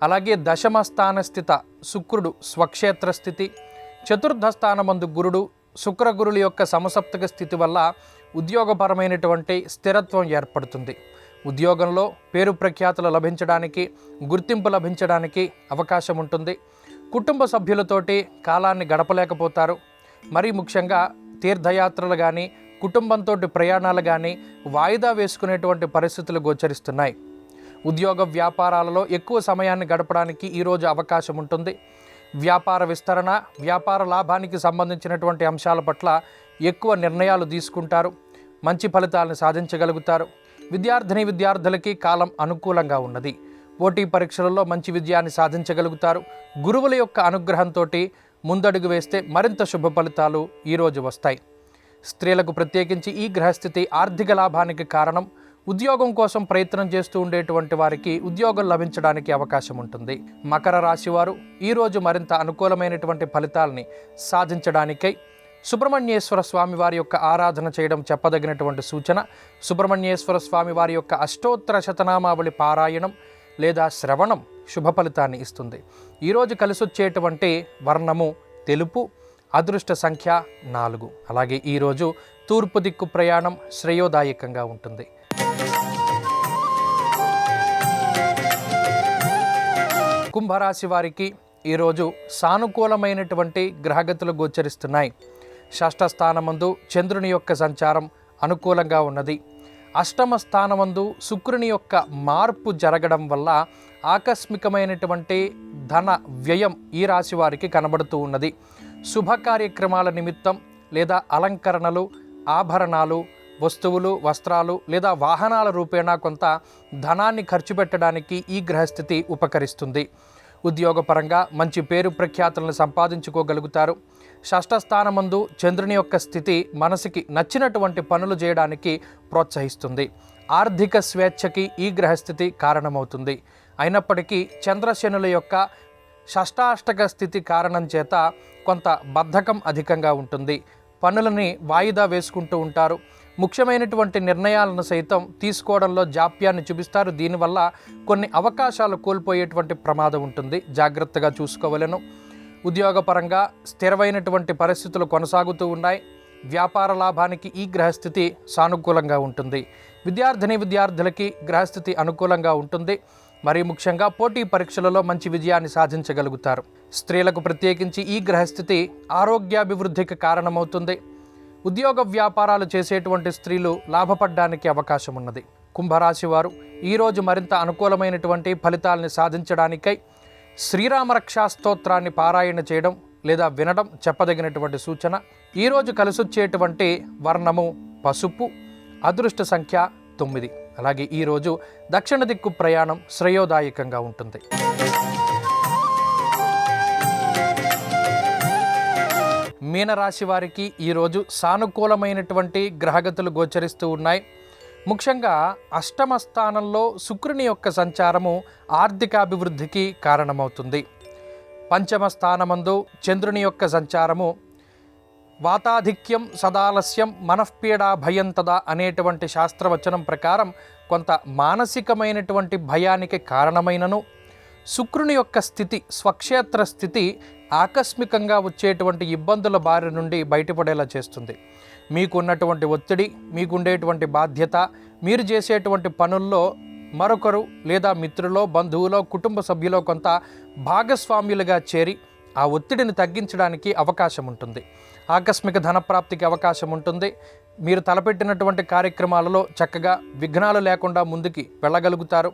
అలాగే దశమ స్థాన స్థిత శుక్రుడు స్వక్షేత్ర స్థితి, చతుర్థ స్థానమందు గురుడు, శుక్రగురుల యొక్క సమసప్తక స్థితి వల్ల ఉద్యోగపరమైనటువంటి స్థిరత్వం ఏర్పడుతుంది. ఉద్యోగంలో పేరు ప్రఖ్యాతులు లభించడానికి, గుర్తింపు లభించడానికి అవకాశం ఉంటుంది. కుటుంబ సభ్యులతోటి కాలాన్ని గడపలేకపోతారు. మరీ ముఖ్యంగా తీర్థయాత్రలు కానీ, కుటుంబంతో ప్రయాణాలు కానీ వాయిదా వేసుకునేటువంటి పరిస్థితులు గోచరిస్తున్నాయి. ఉద్యోగ వ్యాపారాలలో ఎక్కువ సమయాన్ని గడపడానికి ఈరోజు అవకాశం ఉంటుంది. వ్యాపార విస్తరణ, వ్యాపార లాభానికి సంబంధించినటువంటి అంశాల పట్ల ఎక్కువ నిర్ణయాలు తీసుకుంటారు. మంచి ఫలితాలను సాధించగలుగుతారు. విద్యార్థులకి కాలం అనుకూలంగా ఉన్నది. పోటీ పరీక్షలలో మంచి విజయాన్ని సాధించగలుగుతారు. గురువుల యొక్క అనుగ్రహంతో ముందడుగు వేస్తే మరింత శుభ ఫలితాలు ఈరోజు వస్తాయి. స్త్రీలకు ప్రత్యేకించి ఈ గ్రహస్థితి ఆర్థిక లాభానికి కారణం. ఉద్యోగం కోసం ప్రయత్నం చేస్తూ ఉండేటువంటి వారికి ఉద్యోగం లభించడానికి అవకాశం ఉంటుంది. మకర రాశి వారు ఈరోజు మరింత అనుకూలమైనటువంటి ఫలితాలని సాధించడానికై సుబ్రహ్మణ్యేశ్వర స్వామి వారి యొక్క ఆరాధన చేయడం చెప్పదగినటువంటి సూచన. సుబ్రహ్మణ్యేశ్వర స్వామి వారి యొక్క అష్టోత్తర శతనామావళి పారాయణం లేదా శ్రవణం శుభ ఫలితాన్ని ఇస్తుంది. ఈరోజు కలిసొచ్చేటువంటి వర్ణము తెలుపు, అదృష్ట సంఖ్య 4. అలాగే ఈరోజు తూర్పు దిక్కు ప్రయాణం శ్రేయోదాయకంగా ఉంటుంది. కుంభరాశి వారికి ఈరోజు సానుకూలమైనటువంటి గ్రహగతులు గోచరిస్తున్నాయి. షష్ఠ స్థానమందు చంద్రుని యొక్క సంచారం అనుకూలంగా ఉన్నది. అష్టమ స్థానమందు శుక్రుని యొక్క మార్పు జరగడం వల్ల ఆకస్మికమైనటువంటి ధన వ్యయం ఈ రాశి వారికి కనబడుతూ ఉన్నది. శుభ కార్యక్రమాల నిమిత్తం లేదా అలంకరణలు, ఆభరణాలు, వస్తువులు, వస్త్రాలు లేదా వాహనాల రూపేణా కొంత ధనాన్ని ఖర్చు పెట్టడానికి ఈ గ్రహస్థితి ఉపకరిస్తుంది. ఉద్యోగపరంగా మంచి పేరు ప్రఖ్యాతులను సంపాదించుకోగలుగుతారు. షష్ఠ స్థానమందు చంద్రుని యొక్క స్థితి మనసుకి నచ్చినటువంటి పనులు చేయడానికి ప్రోత్సహిస్తుంది. ఆర్థిక స్వేచ్ఛకి ఈ గ్రహస్థితి కారణమవుతుంది. అయినప్పటికీ చంద్రశనుల యొక్క షష్టాష్టక స్థితి కారణం చేత కొంత బద్ధకం అధికంగా ఉంటుంది. పనులని వాయిదా వేసుకుంటూ ఉంటారు. ముఖ్యమైనటువంటి నిర్ణయాలను సైతం తీసుకోవడంలో జాప్యాన్ని చూపిస్తారు. దీనివల్ల కొన్ని అవకాశాలు కోల్పోయేటువంటి ప్రమాదం ఉంటుంది. జాగ్రత్తగా చూసుకోవలెను. ఉద్యోగపరంగా స్థిరమైనటువంటి పరిస్థితులు కొనసాగుతూ ఉన్నాయి. వ్యాపార లాభానికి ఈ గ్రహస్థితి సానుకూలంగా ఉంటుంది. విద్యార్థినులకి గ్రహస్థితి అనుకూలంగా ఉంటుంది. మరీ ముఖ్యంగా పోటీ పరీక్షలలో మంచి విజయాన్ని సాధించగలుగుతారు. స్త్రీలకు ప్రత్యేకించి ఈ గ్రహస్థితి ఆరోగ్యాభివృద్ధికి కారణమవుతుంది. ఉద్యోగ వ్యాపారాలు చేసేటువంటి స్త్రీలు లాభపడడానికి అవకాశం ఉన్నది. కుంభరాశి వారు ఈరోజు మరింత అనుకూలమైనటువంటి ఫలితాలని సాధించడానికై శ్రీరామరక్షా స్తోత్రాన్ని పారాయణ చేయడం లేదా వినడం చెప్పదగినటువంటి సూచన. ఈరోజు కలిసొచ్చేటువంటి వర్ణము పసుపు, అదృష్ట సంఖ్య 9. అలాగే ఈరోజు దక్షిణ దిక్కు ప్రయాణం శ్రేయోదాయకంగా ఉంటుంది. మీనరాశి వారికి ఈరోజు సానుకూలమైనటువంటి గ్రహగతులు గోచరిస్తూ ఉన్నాయి. ముఖ్యంగా అష్టమ స్థానంలో శుక్రుని యొక్క సంచారము ఆర్థికాభివృద్ధికి కారణమవుతుంది. పంచమ స్థానమందు చంద్రుని యొక్క సంచారము వాతాధిక్యం సదాలస్యం మనఃపీడా భయం తదా అనేటువంటి శాస్త్రవచనం ప్రకారం కొంత మానసికమైనటువంటి భయానికి కారణమైనను, శుక్రుని యొక్క స్థితి స్వక్షేత్ర స్థితి ఆకస్మికంగా వచ్చేటువంటి ఇబ్బందుల బారి నుండి బయటపడేలా చేస్తుంది. మీకున్నటువంటి ఒత్తిడి, మీకుండేటువంటి బాధ్యత, మీరు చేసేటువంటి పనుల్లో మరొకరు లేదా మిత్రులో, బంధువులో, కుటుంబ సభ్యులో కొంత భాగస్వామ్యులుగా చేరి ఆ ఒత్తిడిని తగ్గించడానికి అవకాశం ఉంటుంది. ఆకస్మిక ధనప్రాప్తికి అవకాశం ఉంటుంది. మీరు తలపెట్టినటువంటి కార్యక్రమాలలో చక్కగా విఘ్నాలు లేకుండా ముందుకి వెళ్ళగలుగుతారు.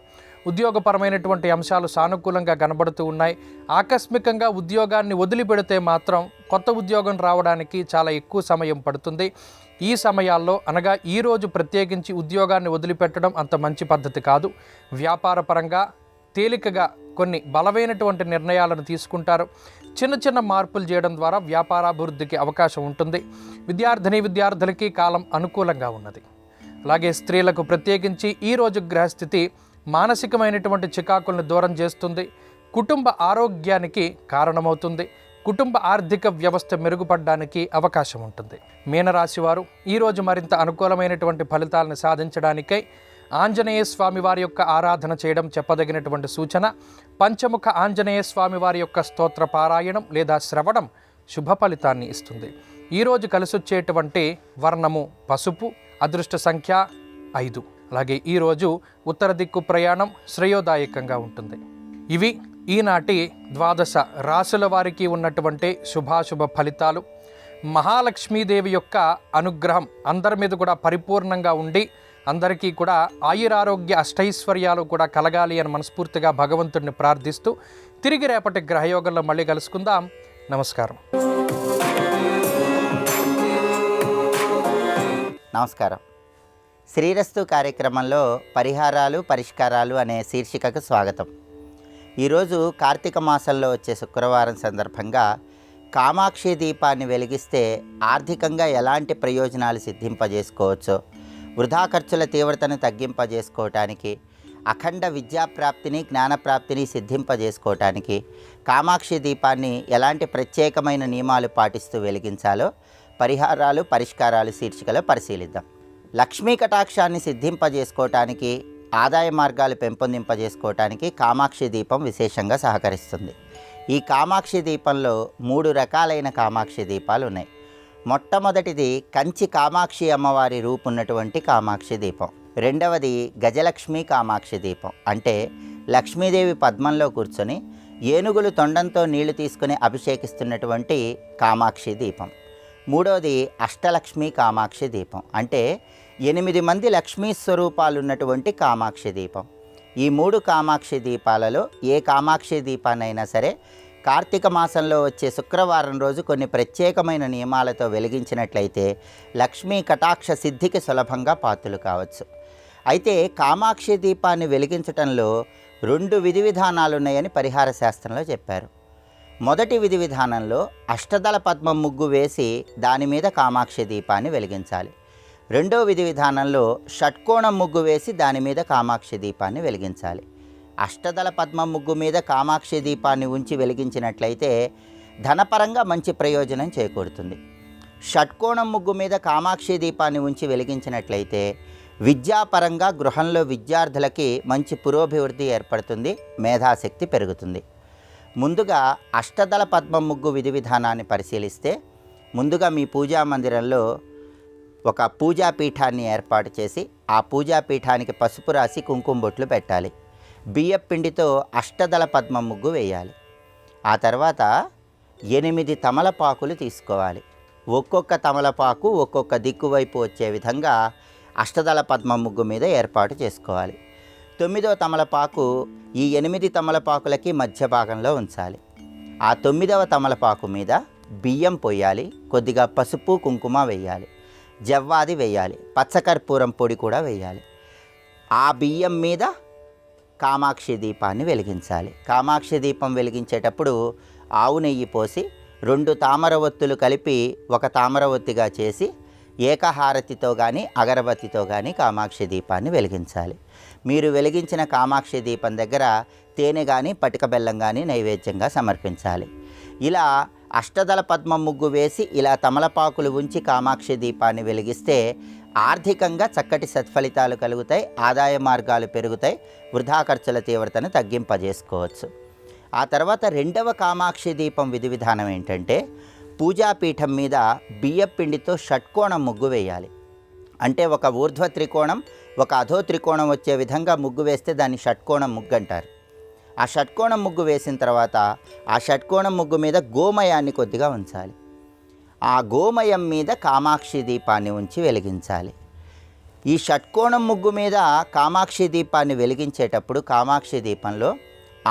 ఉద్యోగపరమైనటువంటి అంశాలు సానుకూలంగా కనబడుతూ ఉన్నాయి. ఆకస్మికంగా ఉద్యోగాన్ని వదిలిపెడితే మాత్రం కొత్త ఉద్యోగం రావడానికి చాలా ఎక్కువ సమయం పడుతుంది. ఈ సమయాల్లో అనగా ఈరోజు ప్రత్యేకించి ఉద్యోగాన్ని వదిలిపెట్టడం అంత మంచి పద్ధతి కాదు. వ్యాపారపరంగా తేలికగా కొన్ని బలమైనటువంటి నిర్ణయాలను తీసుకుంటారు. చిన్న చిన్న మార్పులు చేయడం ద్వారా వ్యాపారాభివృద్ధికి అవకాశం ఉంటుంది. విద్యార్థులకి కాలం అనుకూలంగా ఉన్నది. అలాగే స్త్రీలకు ప్రత్యేకించి ఈరోజు గ్రహస్థితి మానసికమైనటువంటి చికాకులను దూరం చేస్తుంది. కుటుంబ ఆరోగ్యానికి కారణమవుతుంది. కుటుంబ ఆర్థిక వ్యవస్థ మెరుగుపడడానికి అవకాశం ఉంటుంది. మీనరాశి వారు ఈరోజు మరింత అనుకూలమైనటువంటి ఫలితాలను సాధించడానికై ఆంజనేయ స్వామి వారి యొక్క ఆరాధన చేయడం చెప్పదగినటువంటి సూచన. పంచముఖ ఆంజనేయ స్వామి వారి యొక్క స్తోత్ర పారాయణం లేదా శ్రవణం శుభ ఫలితాన్ని ఇస్తుంది. ఈరోజు కలిసొచ్చేటువంటి వర్ణము పసుపు, అదృష్ట సంఖ్య 5. అలాగే ఈరోజు ఉత్తర దిక్కు ప్రయాణం శ్రేయోదాయకంగా ఉంటుంది. ఇవి ఈనాటి 12 రాశుల వారికి ఉన్నటువంటి శుభాశుభ ఫలితాలు. మహాలక్ష్మీదేవి యొక్క అనుగ్రహం అందరి మీద కూడా పరిపూర్ణంగా ఉండి అందరికీ కూడా ఆయురారోగ్య అష్టైశ్వర్యాలు కూడా కలగాలి అని మనస్ఫూర్తిగా భగవంతుడిని ప్రార్థిస్తూ తిరిగి రేపటి గ్రహయోగంలో మళ్ళీ కలుసుకుందాం. నమస్కారం. నమస్కారం. శ్రీరస్తు కార్యక్రమంలో పరిహారాలు పరిష్కారాలు అనే శీర్షికకు స్వాగతం. ఈరోజు కార్తీక మాసంలో వచ్చే శుక్రవారం సందర్భంగా కామాక్షి దీపాన్ని వెలిగిస్తే ఆర్థికంగా ఎలాంటి ప్రయోజనాలు సిద్ధింపజేసుకోవచ్చో, వృధా ఖర్చుల తీవ్రతను తగ్గింపజేసుకోవటానికి, అఖండ విద్యాప్రాప్తిని జ్ఞానప్రాప్తిని సిద్ధింపజేసుకోవటానికి కామాక్షి దీపాన్ని ఎలాంటి ప్రత్యేకమైన నియమాలు పాటిస్తూ వెలిగించాలో పరిహారాలు పరిష్కారాలు శీర్షికలో పరిశీలిద్దాం. లక్ష్మీ కటాక్షాన్ని సిద్ధింపజేసుకోవటానికి, ఆదాయ మార్గాలు పెంపొందింపజేసుకోవటానికి కామాక్షి దీపం విశేషంగా సహకరిస్తుంది. ఈ కామాక్షి దీపంలో 3 రకాలైన కామాక్షి దీపాలు ఉన్నాయి. మొట్టమొదటిది కంచి కామాక్షి అమ్మవారి రూపున్నటువంటి కామాక్షి దీపం. రెండవది గజలక్ష్మి కామాక్షి దీపం, అంటే లక్ష్మీదేవి పద్మంలో కూర్చొని ఏనుగులు తొండంతో నీళ్లు తీసుకుని అభిషేకిస్తున్నటువంటి కామాక్షి దీపం. మూడవది అష్టలక్ష్మి కామాక్షి దీపం, అంటే 8 మంది లక్ష్మీ స్వరూపాలు ఉన్నటువంటి కామాక్షి దీపం. ఈ 3 కామాక్షి దీపాలలో ఏ కామాక్షి దీపాన్నైనా సరే కార్తీక మాసంలో వచ్చే శుక్రవారం రోజు కొన్ని ప్రత్యేకమైన నియమాలతో వెలిగించినట్లయితే లక్ష్మీ కటాక్ష సిద్ధికి సులభంగా పాత్రలు కావచ్చు. అయితే కామాక్షి దీపాన్ని వెలిగించటంలో 2 విధి విధానాలు ఉన్నాయని పరిహార శాస్త్రంలో చెప్పారు. మొదటి విధి విధానంలో అష్టదళ పద్మం ముగ్గు వేసి దాని మీద కామాక్షి దీపాన్ని వెలిగించాలి. రెండో విధి విధానంలో షట్కోణం ముగ్గు వేసి దాని మీద కామాక్షి దీపాన్ని వెలిగించాలి. అష్టదళ పద్మం ముగ్గు మీద కామాక్షి దీపాన్ని ఉంచి వెలిగించినట్లయితే ధనపరంగా మంచి ప్రయోజనం చేకూరుతుంది. షట్కోణం ముగ్గు మీద కామాక్షి దీపాన్ని ఉంచి వెలిగించినట్లయితే విద్యాపరంగా గృహంలో విద్యార్థులకి మంచి పురోభివృద్ధి ఏర్పడుతుంది, మేధాశక్తి పెరుగుతుంది. ముందుగా అష్టదళ పద్మం ముగ్గు విధి విధానాన్ని పరిశీలిస్తే, ముందుగా మీ పూజా మందిరంలో ఒక పూజాపీఠాన్ని ఏర్పాటు చేసి ఆ పూజాపీఠానికి పసుపు రాసి కుంకుమ బొట్లు పెట్టాలి. బియ్యం పిండితో అష్టదళ పద్మం ముగ్గు వేయాలి. ఆ తర్వాత 8 తమలపాకులు తీసుకోవాలి. ఒక్కొక్క తమలపాకు ఒక్కొక్క దిక్కు వైపు వచ్చే విధంగా అష్టదళ పద్మం ముగ్గు మీద ఏర్పాటు చేసుకోవాలి. 9వ తమలపాకు ఈ 8 తమలపాకులకి మధ్య భాగంలో ఉంచాలి. ఆ 9వ తమలపాకు మీద బియ్యం పోయాలి, కొద్దిగా పసుపు కుంకుమ వేయాలి, జవ్వాది వేయాలి, పచ్చకర్పూరం పొడి కూడా వేయాలి. ఆ బియ్యం మీద కామాక్షి దీపాన్ని వెలిగించాలి. కామాక్షి దీపం వెలిగించేటప్పుడు ఆవు నెయ్యి పోసి 2 తామర ఒత్తులు కలిపి ఒక తామర ఒత్తిగా చేసి ఏకహారతితో కానీ అగరబత్తితో కానీ కామాక్షి దీపాన్ని వెలిగించాలి. మీరు వెలిగించిన కామాక్షి దీపం దగ్గర తేనె కానీ పటిక బెల్లం కానీ నైవేద్యంగా సమర్పించాలి. ఇలా అష్టదళ పద్మం ముగ్గు వేసి ఇలా తమలపాకులు ఉంచి కామాక్షి దీపాన్ని వెలిగిస్తే ఆర్థికంగా చక్కటి సత్ఫలితాలు కలుగుతాయి, ఆదాయ మార్గాలు పెరుగుతాయి, వృధా ఖర్చుల తీవ్రతను తగ్గింపజేసుకోవచ్చు. ఆ తర్వాత 2వ కామాక్షి దీపం విధి విధానం ఏంటంటే, పూజాపీఠం మీద బియ్యం పిండితో షట్కోణం ముగ్గు వేయాలి. అంటే ఒక ఊర్ధ్వ త్రికోణం, ఒక అధో త్రికోణం వచ్చే విధంగా ముగ్గు వేస్తే దాన్ని షట్కోణం ముగ్గు అంటారు. ఆ షట్కోణం ముగ్గు వేసిన తర్వాత ఆ షట్కోణం ముగ్గు మీద గోమయాన్ని కొద్దిగా ఉంచాలి. ఆ గోమయం మీద కామాక్షి దీపాన్ని ఉంచి వెలిగించాలి. ఈ షట్కోణం ముగ్గు మీద కామాక్షి దీపాన్ని వెలిగించేటప్పుడు కామాక్షి దీపంలో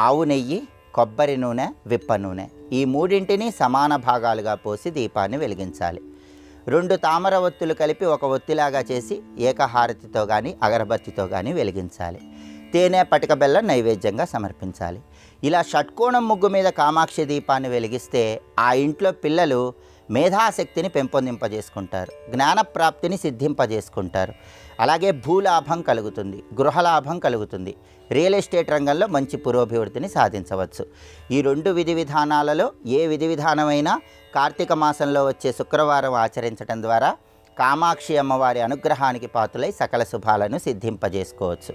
ఆవు నెయ్యి, కొబ్బరి నూనె, విప్ప నూనె ఈ 3ంటిని సమాన భాగాలుగా పోసి దీపాన్ని వెలిగించాలి. 2 తామర ఒత్తులు కలిపి ఒక ఒత్తిలాగా చేసి ఏకహారతితో కానీ అగరబత్తితో కానీ వెలిగించాలి. తేనె పటిక బెల్లం నైవేద్యంగా సమర్పించాలి. ఇలా షట్కోణం ముగ్గు మీద కామాక్షి దీపాన్ని వెలిగిస్తే ఆ ఇంట్లో పిల్లలు మేధాశక్తిని పెంపొందింపజేసుకుంటారు, జ్ఞానప్రాప్తిని సిద్ధింపజేసుకుంటారు. అలాగే భూలాభం కలుగుతుంది, గృహలాభం కలుగుతుంది, రియల్ ఎస్టేట్ రంగంలో మంచి పురోభివృద్ధిని సాధించవచ్చు. ఈ 2 విధి విధానాలలో ఏ విధి విధానమైనా కార్తీక మాసంలో వచ్చే శుక్రవారం ఆచరించడం ద్వారా కామాక్షి అమ్మవారి అనుగ్రహానికి పాత్రులై సకల శుభాలను సిద్ధింపజేసుకోవచ్చు.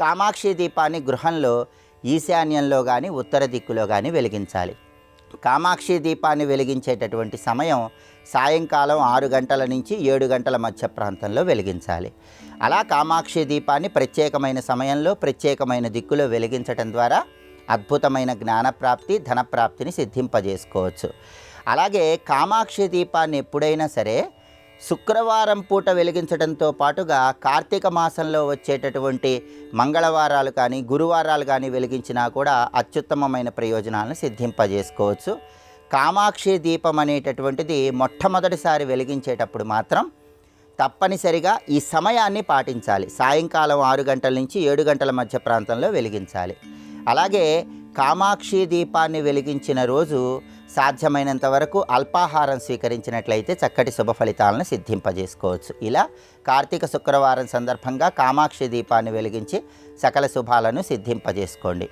కామాక్షి దీపాన్ని గృహంలో ఈశాన్యంలో కానీ ఉత్తర దిక్కులో కానీ వెలిగించాలి. కామాక్షి దీపాన్ని వెలిగించేటటువంటి సమయం సాయంకాలం 6 గంటల నుంచి 7 గంటల మధ్య ప్రాంతంలో వెలిగించాలి. అలా కామాక్షి దీపాన్ని ప్రత్యేకమైన సమయంలో ప్రత్యేకమైన దిక్కులో వెలిగించడం ద్వారా అద్భుతమైన జ్ఞానప్రాప్తి, ధనప్రాప్తిని సిద్ధింపజేసుకోవచ్చు. అలాగే కామాక్షి దీపాన్ని ఎప్పుడైనా సరే శుక్రవారం పూట వెలిగించడంతో పాటుగా కార్తీక మాసంలో వచ్చేటటువంటి మంగళవారాలు కానీ గురువారాలు కానీ వెలిగించినా కూడా అత్యుత్తమమైన ప్రయోజనాలను సిద్ధింపజేసుకోవచ్చు. కామాక్షి దీపం అనేటటువంటిది మొట్టమొదటిసారి వెలిగించేటప్పుడు మాత్రం తప్పనిసరిగా ఈ సమయాన్ని పాటించాలి. సాయంకాలం 6 గంటల నుంచి 7 గంటల మధ్య ప్రాంతంలో వెలిగించాలి. అలాగే కామాక్షి దీపాన్ని వెలిగించిన రోజు సాధ్యమైనంత వరకు అల్పాహారం స్వీకరించినట్లయితే చక్కటి శుభ ఫలితాలను సిద్ధింపజేసుకోవచ్చు. ఇలా కార్తీక శుక్రవారం సందర్భంగా కామాక్షి దీపాన్ని వెలిగించి సకల శుభాలను సిద్ధింపజేసుకోండి.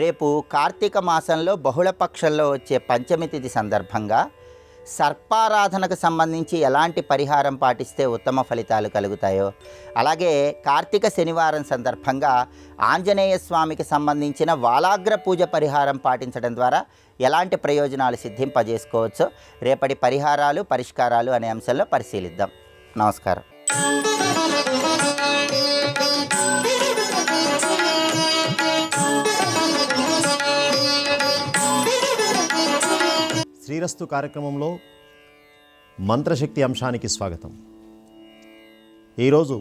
రేపు కార్తీక మాసంలో బహుళపక్షంలో వచ్చే పంచమి తిథి సందర్భంగా సర్పారాధనకు సంబంధించి ఎలాంటి పరిహారం పాటిస్తే ఉత్తమ ఫలితాలు కలుగుతాయో, అలాగే కార్తీక శనివారం సందర్భంగా ఆంజనేయ స్వామికి సంబంధించిన వాలాగ్ర పూజ పరిహారం పాటించడం ద్వారా ఎలాంటి ప్రయోజనాలు సిద్ధింపజేసుకోవచ్చో రేపటి పరిహారాలు పరిష్కారాలు అనే అంశంలో పరిశీలిద్దాం. నమస్కారం. శ్రీరస్తు కార్యక్రమంలో మంత్రశక్తి అంశానికి స్వాగతం. ఈరోజు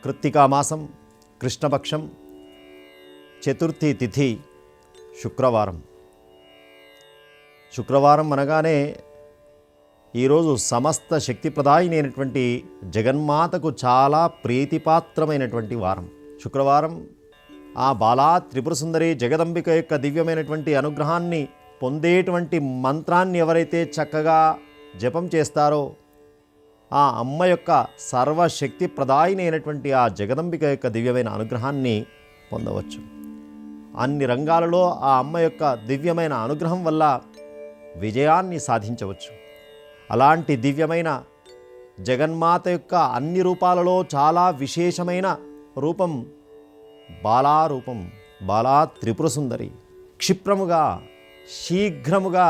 కృత్తికా మాసం కృష్ణపక్షం చతుర్థి తిథి శుక్రవారం. శుక్రవారం అనగానే ఈరోజు సమస్త శక్తిప్రదాయిని అయినటువంటి జగన్మాతకు చాలా ప్రీతిపాత్రమైనటువంటి వారం. శుక్రవారం ఆ బాలా త్రిపురసుందరి జగదంబిక యొక్క దివ్యమైనటువంటి అనుగ్రహాన్ని పొందేటువంటి మంత్రాన్ని ఎవరైతే చక్కగా జపం చేస్తారో ఆ అమ్మ యొక్క సర్వశక్తి ప్రదాయిని అయినటువంటి ఆ జగదంబిక యొక్క దివ్యమైన అనుగ్రహాన్ని పొందవచ్చు. అన్ని రంగాలలో ఆ అమ్మ యొక్క దివ్యమైన అనుగ్రహం వల్ల విజయాన్ని సాధించవచ్చు. అలాంటి దివ్యమైన జగన్మాత యొక్క అన్ని రూపాలలో చాలా విశేషమైన రూపం బాలారూపం. బాలా త్రిపురసుందరి క్షిప్రముగా శీఘ్రముగా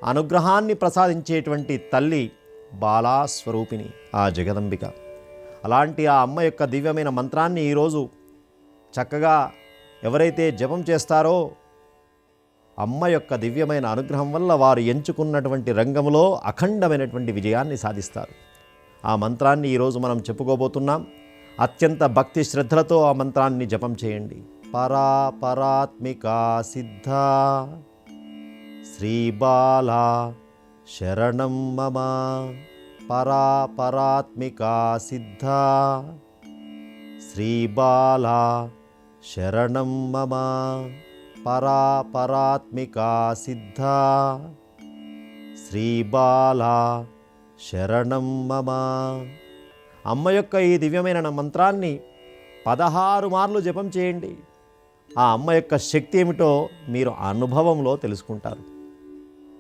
అనుగ్రహాన్ని ప్రసాదించేటువంటి తల్లి బాలాస్వరూపిణి ఆ జగదంబిక. అలాంటి ఆ అమ్మ యొక్క దివ్యమైన మంత్రాన్ని ఈరోజు చక్కగా ఎవరైతే జపం చేస్తారో అమ్మ యొక్క దివ్యమైన అనుగ్రహం వల్ల వారు ఎంచుకున్నటువంటి రంగంలో అఖండమైనటువంటి విజయాన్ని సాధిస్తారు. ఆ మంత్రాన్ని ఈరోజు మనం చెప్పుకోబోతున్నాం. అత్యంత భక్తి శ్రద్ధలతో ఆ మంత్రాన్ని జపం చేయండి. పరాత్మికా సిద్ధ శ్రీబాలా శరణం మమ. పరాత్మికా సిద్ధ శ్రీబాలా శరణం మమ. పరాత్మికా సిద్ధ శ్రీబాలా శరణం మమ. అమ్మ యొక్క ఈ దివ్యమైన మంత్రాన్ని 16 మార్లు జపం చేయండి. ఆ అమ్మ యొక్క శక్తి ఏమిటో మీరు అనుభవంలో తెలుసుకుంటారు.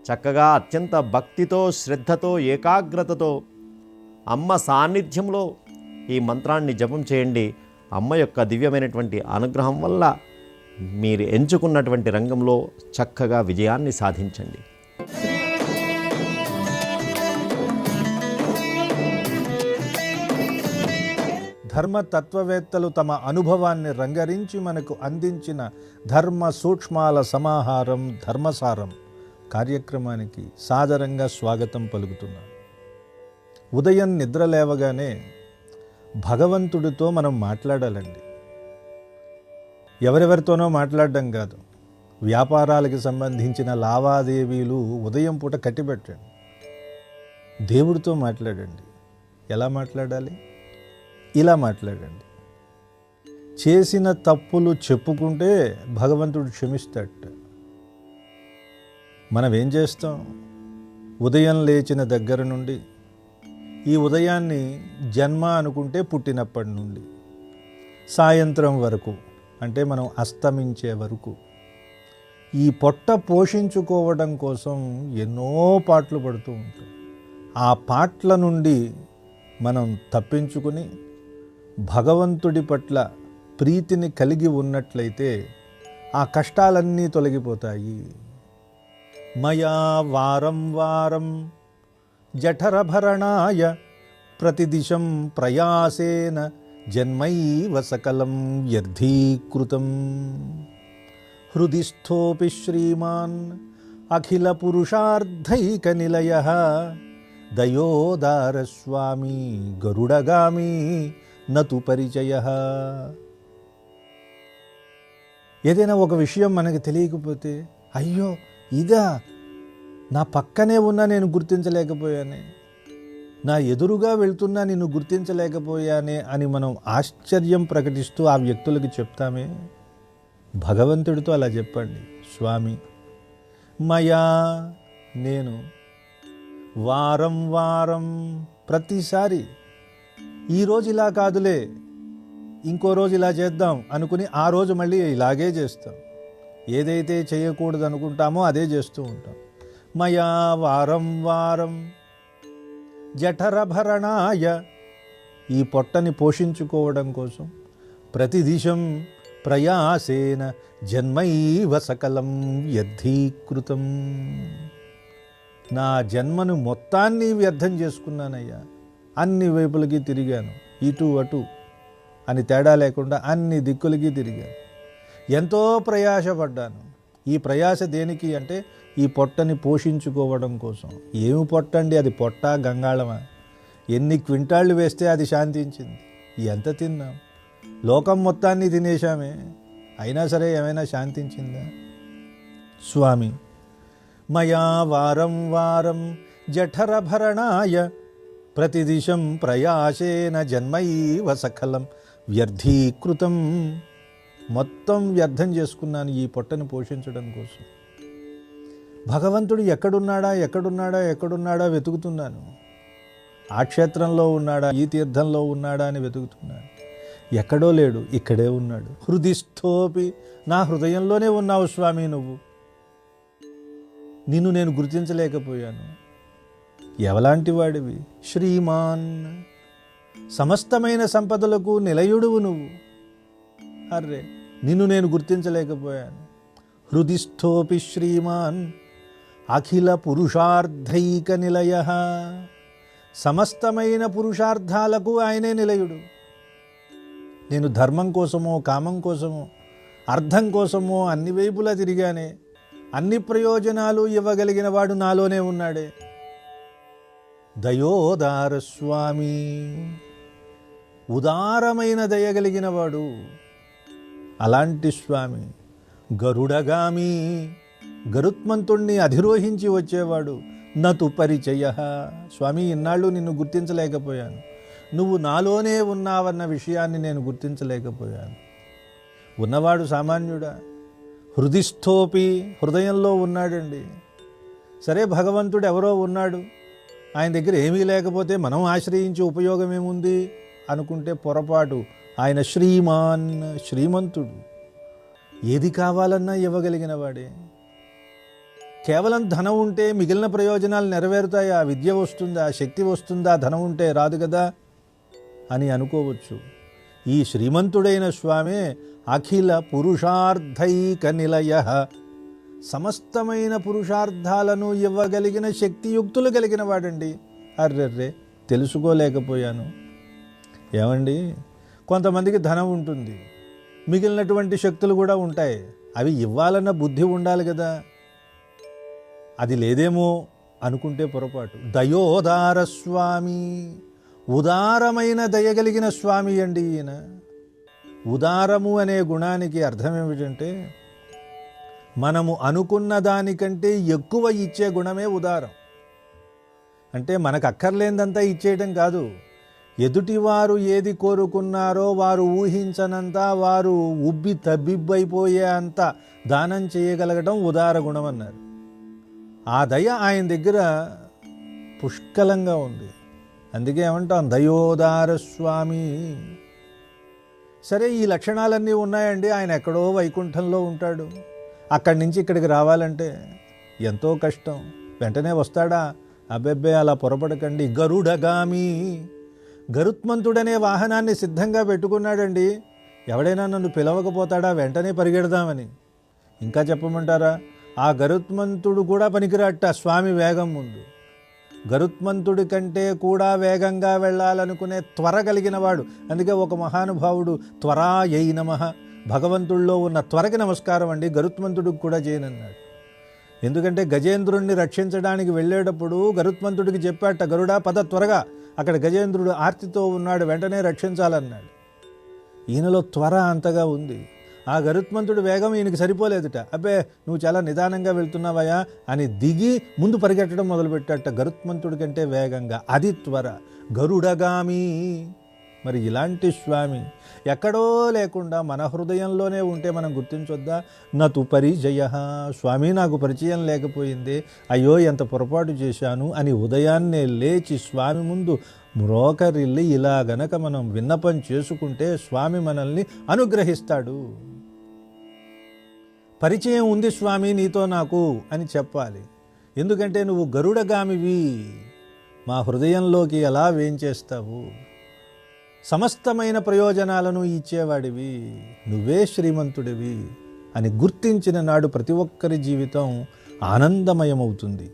చక్కగా అత్యంత భక్తితో శ్రద్ధతో ఏకాగ్రతతో అమ్మ సాన్నిధ్యంలో ఈ మంత్రాన్ని జపం చేయండి. అమ్మ యొక్క దివ్యమైనటువంటి అనుగ్రహం వల్ల మీరు ఎంచుకున్నటువంటి రంగంలో చక్కగా విజయాన్ని సాధించండి. ధర్మతత్వవేత్తలు తమ అనుభవాన్ని రంగరించి మనకు అందించిన ధర్మ సూక్ష్మాల సమాహారం ధర్మసారం కార్యక్రమానికి సాదరంగా స్వాగతం పలుకుతున్నాను. ఉదయం నిద్ర లేవగానే భగవంతుడితో మనం మాట్లాడాలండి. ఎవరెవరితోనో మాట్లాడడం కాదు, వ్యాపారాలకు సంబంధించిన లావాదేవీలు ఉదయం పూట కట్టిపెట్టండి. దేవుడితో మాట్లాడండి. ఎలా మాట్లాడాలి? ఇలా మాట్లాడండి. చేసిన తప్పులు చెప్పుకుంటే భగవంతుడు క్షమిస్తాడట. మనం ఏం చేస్తాం? ఉదయం లేచిన దగ్గర నుండి ఈ ఉదయాన్ని జన్మ అనుకుంటే పుట్టినప్పటి నుండి సాయంత్రం వరకు, అంటే మనం అస్తమించే వరకు ఈ పొట్ట పోషించుకోవడం కోసం ఎన్నో పాటలు పడుతూ ఉంటాం. ఆ పాటల నుండి మనం తప్పించుకుని భగవంతుడి పట్ల ప్రీతిని కలిగి ఉన్నట్లయితే ఆ కష్టాలన్నీ తొలగిపోతాయి. మయా వారం వారం జఠరభరణాయ ప్రతిదిశం ప్రయాసేన జన్మైవ సకలం వ్యర్థీకృతం. హృదిస్థోపి శ్రీమాన్ అఖిల పురుషార్థైక నిలయః దయోదారస్వామి గరుడగామి నతు పరిచయః. ఏదైనా ఒక విషయం మనకి తెలియకపోతే, అయ్యో ఇదా, నా పక్కనే ఉన్నా నేను గుర్తించలేకపోయానే, నా ఎదురుగా వెళ్తున్నా నిన్ను గుర్తించలేకపోయానే అని మనం ఆశ్చర్యం ప్రకటిస్తూ ఆ వ్యక్తులకి చెప్తామే. భగవంతుడితో అలా చెప్పండి. స్వామి మయా, నేను వారం వారం ప్రతిసారి ఈరోజు ఇలా కాదులే, ఇంకో రోజు ఇలా చేద్దాం అనుకుని ఆ రోజు మళ్ళీ ఇలాగే చేస్తాం. ఏదైతే చేయకూడదు అనుకుంటామో అదే చేస్తూ ఉంటాం. మయా వారం వారం జఠరభరణాయ, ఈ పొట్టని పోషించుకోవడం కోసం ప్రతిదిశం ప్రయాసేన జన్మైవ సకలం వ్యర్థీకృతం. నా జన్మను మొత్తాన్ని వ్యర్థం చేసుకున్నానయ్యా. అన్ని వైపులకి తిరిగాను, ఇటు అటు అని తేడా లేకుండా అన్ని దిక్కులకి తిరిగాను. ఎంతో ప్రయాసపడ్డాను. ఈ ప్రయాస దేనికి అంటే ఈ పొట్టని పోషించుకోవడం కోసం. ఏమి పొట్ట అండి? అది పొట్ట గంగాళమా? ఎన్ని క్వింటాళ్ళు వేస్తే అది శాంతించింది? ఎంత తిన్నాం? లోకం మొత్తాన్ని తినేశామే, అయినా సరే ఏమైనా శాంతించిందా? స్వామి, మయా వారం వారం జఠరభరణాయ ప్రతిదిశం ప్రయాసేన జన్మైవ సకలం వ్యర్థీకృతం. మొత్తం వ్యర్థం చేసుకున్నాను ఈ పొట్టను పోషించడం కోసం. భగవంతుడు ఎక్కడున్నాడా ఎక్కడున్నాడా ఎక్కడున్నాడా వెతుకుతున్నాను. ఆ క్షేత్రంలో ఉన్నాడా, ఈ తీర్థంలో ఉన్నాడా అని వెతుకుతున్నాను. ఎక్కడో లేడు, ఇక్కడే ఉన్నాడు. హృదిస్థోపి, నా హృదయంలోనే ఉన్నావు స్వామి నువ్వు. నిన్ను నేను గుర్తించలేకపోయాను. ఎవలాంటి వాడివి? శ్రీమాన్, సమస్తమైన సంపదలకు నిలయుడువు నువ్వు. అర్రే, నిన్ను నేను గుర్తించలేకపోయాను. హృదిస్థోపి శ్రీమాన్ అఖిల పురుషార్థైక నిలయ, సమస్తమైన పురుషార్థాలకు ఆయనే నిలయుడు. నేను ధర్మం కోసమో కామం కోసమో అర్థం కోసమో అన్ని వైపులా తిరిగానే. అన్ని ప్రయోజనాలు ఇవ్వగలిగిన వాడు నాలోనే ఉన్నాడే. దయోదార స్వామి, ఉదారమైన దయగలిగిన వాడు. అలాంటి స్వామి. గరుడగామి, గరుత్మంతుణ్ణి అధిరోహించి వచ్చేవాడు. నతు పరిచయ, స్వామి ఇన్నాళ్ళు నిన్ను గుర్తించలేకపోయాను. నువ్వు నాలోనే ఉన్నావన్న విషయాన్ని నేను గుర్తించలేకపోయాను. ఉన్నవాడు సామాన్యుడా? హృదిస్థోపి, హృదయంలో ఉన్నాడండి. సరే, భగవంతుడు ఎవరో ఉన్నాడు, ఆయన దగ్గర ఏమీ లేకపోతే మనం ఆశ్రయించే ఉపయోగం ఏముంది అనుకుంటే పొరపాటు. ఆయన శ్రీమాన్, శ్రీమంతుడు. ఏది కావాలన్నా ఇవ్వగలిగిన వాడే. కేవలం ధనం ఉంటే మిగిలిన ప్రయోజనాలు నెరవేరుతాయా? విద్య వస్తుందా, శక్తి వస్తుందా? ధనం ఉంటే రాదు కదా అని అనుకోవచ్చు. ఈ శ్రీమంతుడైన స్వామే అఖిల పురుషార్థైక నిలయ, సమస్తమైన పురుషార్థాలను ఇవ్వగలిగిన శక్తియుక్తులు కలిగిన వాడండి. అర్రెర్రే, తెలుసుకోలేకపోయాను. ఏమండి, కొంతమందికి ధనం ఉంటుంది, మిగిలినటువంటి శక్తులు కూడా ఉంటాయి. అవి ఇవ్వాలన్న బుద్ధి ఉండాలి కదా. అది లేదేమో అనుకుంటే పొరపాటు. దయోదార స్వామి, ఉదారమైన దయగలిగిన స్వామి అండి ఈయన. ఉదారము అనే గుణానికి అర్థం ఏమిటంటే మనము అనుకున్న దానికంటే ఎక్కువ ఇచ్చే గుణమే ఉదారం. అంటే మనకు అక్కర్లేందంతా ఇచ్చేయటం కాదు. ఎదుటివారు ఏది కోరుకున్నారో వారు ఊహించనంత, వారు ఉబ్బి తబ్బిబ్బైపోయే అంత దానం చేయగలగడం ఉదార గుణం అన్నారు. ఆ దయ ఆయన దగ్గర పుష్కలంగా ఉంది. అందుకే ఏమంటాం, దయోదార స్వామి. సరే, ఈ లక్షణాలన్నీ ఉన్నాయండి. ఆయన ఎక్కడో వైకుంఠంలో ఉంటాడు. అక్కడి నుంచి ఇక్కడికి రావాలంటే ఎంతో కష్టం. వెంటనే వస్తాడా? అబ్బెబ్బే, అలా పొరపడకండి. గరుడగామి, గరుత్మంతుడనే వాహనాన్ని సిద్ధంగా పెట్టుకున్నాడండి. ఎవడైనా నన్ను పిలవకపోతాడా వెంటనే పరిగెడదామని. ఇంకా చెప్పమంటారా? ఆ గరుత్మంతుడు కూడా పనికిరాట స్వామి వేగం ముందు. గరుత్మంతుడి కంటే కూడా వేగంగా వెళ్ళాలనుకునే త్వర కలిగిన వాడు. అందుకే ఒక మహానుభావుడు త్వరాయై నమః, భగవంతుల్లో ఉన్న త్వరకి నమస్కారం అండి, గరుత్మంతుడికి కూడా చేయనన్నాడు. ఎందుకంటే గజేంద్రుణ్ణి రక్షించడానికి వెళ్ళేటప్పుడు గరుత్మంతుడికి చెప్పాట, గరుడా పద త్వరగా, అక్కడ గజేంద్రుడు ఆర్తితో ఉన్నాడు, వెంటనే రక్షించాలన్నాడు. ఈయనలో త్వర అంతగా ఉంది. ఆ గరుత్మంతుడు వేగం ఈయనకి సరిపోలేదుట. అబ్బే, నువ్వు చాలా నిదానంగా వెళ్తున్నావయా అని దిగి ముందు పరిగెట్టడం మొదలుపెట్టాట గరుత్మంతుడి కంటే వేగంగా. అది త్వర. గరుడగామి. మరి ఇలాంటి స్వామి ఎక్కడో లేకుండా మన హృదయంలోనే ఉంటే మనం గుర్తించొద్దా? నతు పరిచయ, స్వామి నాకు పరిచయం లేకపోయింది, అయ్యో ఎంత పొరపాటు చేశాను అని ఉదయాన్నే లేచి స్వామి ముందు మ్రోకరిల్లి ఇలా గనక మనం విన్నపం చేసుకుంటే స్వామి మనల్ని అనుగ్రహిస్తాడు. పరిచయం ఉంది స్వామి నీతో నాకు అని చెప్పాలి. ఎందుకంటే నువ్వు గరుడగామివి, మా హృదయంలోకి ఎలా వేంచేస్తావు, సమస్తమైన ప్రయోజనాలను ఇచ్చేవాడివి, నువ్వే శ్రీమంతుడివి అని గుర్తించిన నాడు ప్రతి ఒక్కరి జీవితం ఆనందమయమవుతుంది.